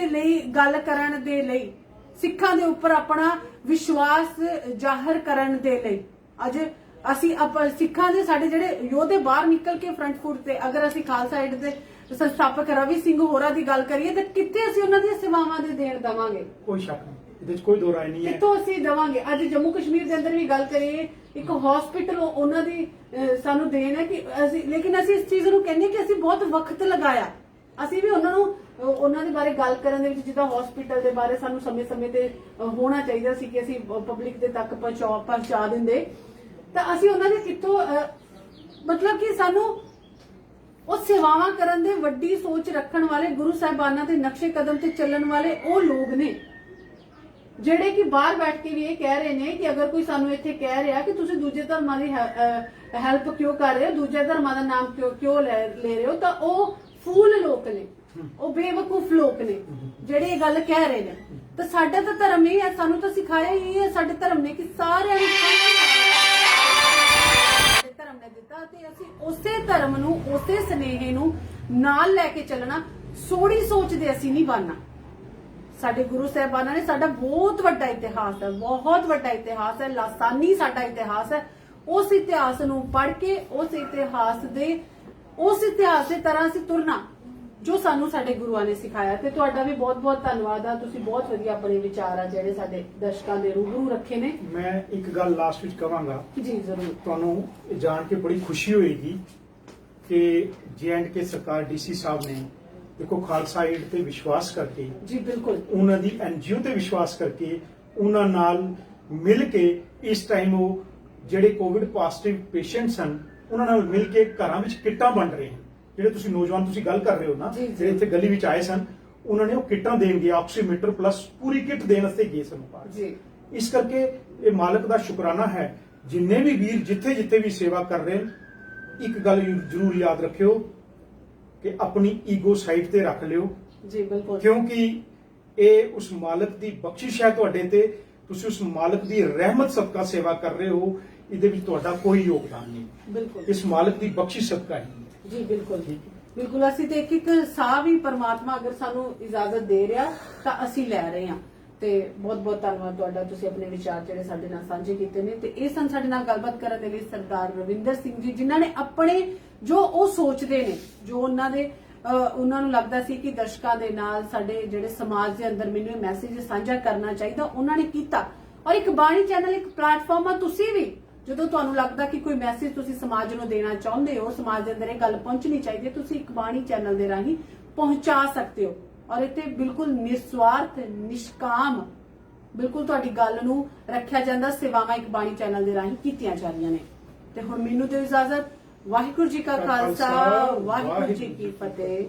Speaker 1: ਲਈ ਗੱਲ ਕਰਨ ਦੇ ਲਈ, ਸਿੱਖਾਂ ਦੇ ਉੱਪਰ ਆਪਣਾ ਵਿਸ਼ਵਾਸ ਜ਼ਾਹਰ ਕਰਨ ਦੇ ਲਈ। ਅੱਜ ਅਸੀਂ ਸਿੱਖਾਂ ਦੇ ਸਾਡੇ ਜਿਹੜੇ ਯੋਧੇ ਬਾਹਰ ਨਿਕਲ ਕੇ ਫਰੰਟ ਫੁੱਟ ਤੇ, ਅਗਰ ਅਸੀਂ ਖਾਲਸਾ ਏਡ ਦੇ ਸੰਸਥਾਪਕ ਰਵੀ ਸਿੰਘ ਹੋਰਾਂ ਦੀ ਗੱਲ ਕਰੀਏ ਤਾਂ ਕਿੱਥੇ ਅਸੀਂ ਉਹਨਾਂ ਦੀਆਂ ਸੇਵਾਵਾਂ ਦੇ ਦੇਣ ਦਵਾਂਗੇ?
Speaker 2: ਕੋਈ ਸ਼ੱਕ ਨਹੀਂ, ਇਹਦੇ 'ਚ ਕੋਈ ਦੋ ਰਾਏ ਨਹੀਂ ਹੈ।
Speaker 1: ਕਿੱਥੋਂ ਅਸੀਂ ਦਵਾਂਗੇ? ਅੱਜ ਜੰਮੂ ਕਸ਼ਮੀਰ ਦੇ ਅੰਦਰ ਵੀ ਗੱਲ ਕਰੀਏ, ਇੱਕ ਹਸਪੀਟਲ ਉਹਨਾਂ ਦੀ ਸਾਨੂੰ ਦੇਣ ਹੈ ਕਿ ਲੇਕਿਨ ਅਸੀਂ ਇਸ ਚੀਜ਼ ਨੂੰ ਕਹਿੰਦੇ ਕਿ ਅਸੀਂ ਬਹੁਤ ਵਕਤ ਲਗਾਇਆ। ਅਸੀਂ ਵੀ ਉਹਨਾਂ ਦੇ ਬਾਰੇ ਗੱਲ ਕਰਨ ਦੇ ਵਿੱਚ, ਜਿੱਦਾਂ ਹਸਪੀਟਲ ਦੇ ਬਾਰੇ ਸਾਨੂੰ ਸਮੇਂ-ਸਮੇਂ ਤੇ ਹੋਣਾ ਚਾਹੀਦਾ ਸੀ ਕਿ ਅਸੀਂ ਪਬਲਿਕ ਦੇ ਤੱਕ ਪਹੁੰਚਾ ਦਿੰਦੇ, ਤਾਂ ਅਸੀਂ ਉਹਨਾਂ ਦੇ ਕਿੱਥੋਂ ਮਤਲਬ ਕਿ ਸਾਨੂੰ ਉਹ ਸੇਵਾਵਾਂ ਕਰਨ ਦੇ ਵੱਡੀ ਸੋਚ ਰੱਖਣ ਵਾਲੇ, ਗੁਰੂ ਸਾਹਿਬਾਨਾਂ ਦੇ ਨਕਸ਼ੇ ਕਦਮ ਤੇ ਚੱਲਣ ਵਾਲੇ ਉਹ ਲੋਕ ਨੇ ਜਿਹੜੇ ਕਿ ਬਾਹਰ ਬੈਠ ਕੇ ਵੀ ਇਹ ਕਹਿ ਰਹੇ ਨੇ ਕਿ ਅਗਰ ਕੋਈ ਸਾਨੂੰ ਇੱਥੇ ਕਹਿ ਰਿਹਾ ਕਿ ਤੁਸੀਂ ਦੂਜੇ ਧਰਮਾਂ ਦੀ ਹੈਲਪ ਕਿਉਂ ਕਰ ਰਹੇ ਹੋ, ਦੂਜੇ ਧਰਮਾਂ ਦਾ ਨਾਮ ਕਿਉਂ ਲੈ ਰਹੇ ਹੋ, ਤਾਂ ਉਹ ਫੂਲ ਲੋਕ ਨੇ, ਉਹ ਬੇਵਕੂਫ ਲੋਕ ਨੇ ਜਿਹੜੇ ਇਹ ਗੱਲ ਕਹਿ ਰਹੇ ਨੇ। ਤਾਂ ਸਾਡਾ ਤਾਂ ਧਰਮ ਇਹ ਹੈ, ਸਾਨੂੰ ਤਾਂ ਸਿਖਾਇਆ ਹੀ ਹੈ ਸਾਡੇ ਧਰਮ ਨੇ ਕਿ ਸਾਰਿਆਂ ਨੂੰ ਧਰਮ ਨੇ ਦਿੱਤਾ, ਤੇ ਅਸੀਂ ਉਸੇ ਧਰਮ ਨੂੰ, ਉਸੇ ਸਨੇਹੇ ਨੂੰ ਨਾਲ ਲੈ ਕੇ ਚੱਲਣਾ। ਸੋੜੀ ਸੋਚ ਦੇ ਅਸੀਂ ਨਹੀਂ ਬਣਨਾ। ਸਾਡੇ ਗੁਰੂ ਸਾਹਿਬਾਨਾਂ ਨੇ ਸਾਡਾ ਬਹੁਤ ਵੱਡਾ ਇਤਿਹਾਸ ਹੈ, ਬਹੁਤ ਵੱਡਾ ਇਤਿਹਾਸ ਹੈ, ਲਾਸਾਨੀ ਸਾਡਾ ਇਤਿਹਾਸ ਹੈ। ਉਸ ਇਤਿਹਾਸ ਨੂੰ ਪੜ੍ਹ ਕੇ ਉਸ ਇਤਿਹਾਸ ਦੇ ਤਰ੍ਹਾਂ ਅਸੀਂ ਤੁਰਨਾ ਜੋ ਸਾਨੂੰ ਸਾਡੇ ਗੁਰੂਆਂ ਨੇ ਸਿਖਾਇਆ। ਤੇ ਤੁਹਾਡਾ ਵੀ ਬਹੁਤ ਬਹੁਤ ਧੰਨਵਾਦ ਆ, ਤੁਸੀਂ ਬਹੁਤ ਵਧੀਆ ਆਪਣੇ ਵਿਚਾਰ ਆ ਜਿਹੜੇ ਸਾਡੇ ਦਰਸ਼ਕਾਂ ਦੇ ਰੂਬਰੂ ਰੱਖੇ ਨੇ।
Speaker 2: ਮੈਂ ਇੱਕ ਗੱਲ ਲਾਸਟ ਵਿੱਚ ਕਹਾਂਗਾ
Speaker 1: ਜੀ ਜ਼ਰੂਰ।
Speaker 2: ਤੁਹਾਨੂੰ ਇਹ ਜਾਣ ਕੇ ਬੜੀ ਖੁਸ਼ੀ ਹੋਏਗੀ ਕਿ J&K ਸਰਕਾਰ DC ਸਾਹਿਬ ਨੇ ਦੇਖੋ ਖਾਲਸਾ ਏਡ ਤੇ ਵਿਸ਼ਵਾਸ ਕਰਕੇ,
Speaker 1: ਜੀ ਬਿਲਕੁਲ,
Speaker 2: ਉਹਨਾਂ ਦੀ NGO ਤੇ ਵਿਸ਼ਵਾਸ ਕਰਕੇ, ਉਹਨਾਂ ਨਾਲ ਮਿਲ ਕੇ ਇਸ ਟਾਈਮ ਉਹ ਜਿਹੜੇ ਕੋਵਿਡ ਪੋਜ਼ਿਟਿਵ ਪੇਸ਼ੈਂਟਸ ਹਨ ਉਹਨਾਂ ਨਾਲ ਮਿਲ ਕੇ ਘਰਾਂ ਵਿੱਚ ਕਿੱਟਾਂ ਵੰਡ ਰਹੇ ਹਨ। ਜਿਹੜੇ ਤੁਸੀਂ ਨੌਜਵਾਨ ਤੁਸੀਂ ਗੱਲ ਕਰ ਰਹੇ ਹੋ ਨਾ, ਜਿਹੜੇ ਇੱਥੇ ਗਲੀ ਵਿੱਚ ਆਏ ਸਨ, ਉਹਨਾਂ ਨੇ ਉਹ ਕਿੱਟਾਂ ਦੇਣਗੇ, ਆਕਸੀਮੀਟਰ ਪਲੱਸ ਪੂਰੀ ਕਿੱਟ ਦੇਣ ਵਾਸਤੇ ਗਏ ਸਨ ਜੀ। ਇਸ ਕਰਕੇ ਇਹ ਮਾਲਕ ਦਾ ਸ਼ੁਕਰਾਨਾ ਹੈ। ਜਿੰਨੇ ਵੀ ਵੀਰ ਜਿੱਥੇ ਵੀ ਸੇਵਾ ਕਰ ਰਹੇ ਹਨ, ਇੱਕ ਗੱਲ ਜ਼ਰੂਰ ਯਾਦ ਰੱਖਿਓ ਕਿ ਆਪਣੀ ਈਗੋ ਸਾਈਡ ਤੇ ਰੱਖ ਲਿਓ
Speaker 1: ਜੀ ਬਿਲਕੁਲ, ਕਿਉਂਕਿ
Speaker 2: ਇਹ ਉਸ ਮਾਲਕ ਦੀ ਬਖਸ਼ਿਸ਼ ਹੈ ਤੁਹਾਡੇ ਤੇ। ਤੁਸੀਂ ਉਸ ਮਾਲਕ ਦੀ ਰਹਿਮਤ ਸਦਕਾ ਸੇਵਾ ਕਰ ਰਹੇ ਹੋ, ਇਹਦੇ ਵਿੱਚ ਤੁਹਾਡਾ ਕੋਈ ਯੋਗਦਾਨ ਨਹੀਂ। ਬਿਲਕੁਲ, ਇਸ ਮਾਲਕ ਦੀ ਬਖਸ਼ਿਸ਼ ਸਦਕਾ ਹੀ
Speaker 1: ਜੀ। ਬਿਲਕੁਲ ਬਿਲਕੁਲ, ਅਸੀਂ ਤੇ ਇੱਕ ਸਾਹ ਵੀ ਪਰਮਾਤਮਾ ਅਗਰ ਸਾਨੂੰ ਇਜਾਜ਼ਤ ਦੇ ਰਿਹਾ ਤਾਂ ਅਸੀਂ ਲੈ ਰਹੇ ਹਾਂ। ਤੇ ਬਹੁਤ ਬਹੁਤ ਧੰਨਵਾਦ ਤੁਹਾਡਾ, ਤੁਸੀਂ ਆਪਣੇ ਵਿਚਾਰ ਜਿਹੜੇ ਸਾਡੇ ਨਾਲ ਸਾਂਝੇ ਕੀਤੇ ਨੇ। ਤੇ ਇਹ ਸਨ ਸਾਡੇ ਨਾਲ ਗੱਲਬਾਤ ਕਰਨ ਦੇ ਲਈ ਸਰਦਾਰ ਰਵਿੰਦਰ ਸਿੰਘ ਜੀ, ਜਿਨ੍ਹਾਂ ਨੇ ਆਪਣੇ ਜੋ ਉਹ ਸੋਚਦੇ ਨੇ, ਜੋ ਉਹਨਾਂ ਨੂੰ ਲੱਗਦਾ ਸੀ ਕਿ ਦਰਸ਼ਕਾਂ ਦੇ ਨਾਲ, ਸਾਡੇ ਜਿਹੜੇ ਸਮਾਜ ਦੇ ਅੰਦਰ ਮੈਨੂੰ ਇਹ ਮੈਸੇਜ ਸਾਂਝਾ ਕਰਨਾ ਚਾਹੀਦਾ, ਉਹਨਾਂ ਨੇ ਕੀਤਾ। ਔਰ ਇੱਕ ਬਾਣੀ ਚੈਨਲ ਇੱਕ ਪਲੇਟਫਾਰਮ ਆ। ਤੁਸੀਂ ਵੀ ਜਦੋਂ ਤੁਹਾਨੂੰ ਲੱਗਦਾ ਕਿ ਕੋਈ ਮੈਸੇਜ ਤੁਸੀਂ ਸਮਾਜ ਨੂੰ ਦੇਣਾ ਚਾਹੁੰਦੇ ਹੋ, ਸਮਾਜ ਦੇ ਅੰਦਰ ਇਹ ਗੱਲ ਪਹੁੰਚਣੀ ਚਾਹੀਦੀ ਹੈ, ਤੁਸੀਂ ਇੱਕ ਬਾਣੀ ਚੈਨਲ ਦੇ ਰਾਹੀਂ ਪਹੁੰਚਾ ਸਕਦੇ ਹੋ। ਔਰ ਇੱਥੇ ਬਿਲਕੁਲ ਨਿਸਵਾਰਥ, ਨਿਸ਼ਕਾਮ ਬਿਲਕੁਲ ਤੁਹਾਡੀ ਗੱਲ ਨੂੰ ਰੱਖਿਆ ਜਾਂਦਾ। ਸੇਵਾਵਾਂ ਇੱਕ ਬਾਣੀ ਚੈਨਲ ਦੇ ਰਾਹੀਂ ਕੀਤੀਆਂ ਜਾ ਰਹੀਆਂ ਨੇ। ਤੇ ਹੁਣ ਮੈਨੂੰ ਦਿਓ ਇਜਾਜ਼ਤ। ਵਾਹਿਗੁਰੂ ਜੀ ਕਾ ਖਾਲਸਾ, ਵਾਹਿਗੁਰੂ ਜੀ ਕੀ ਫਤਿਹ।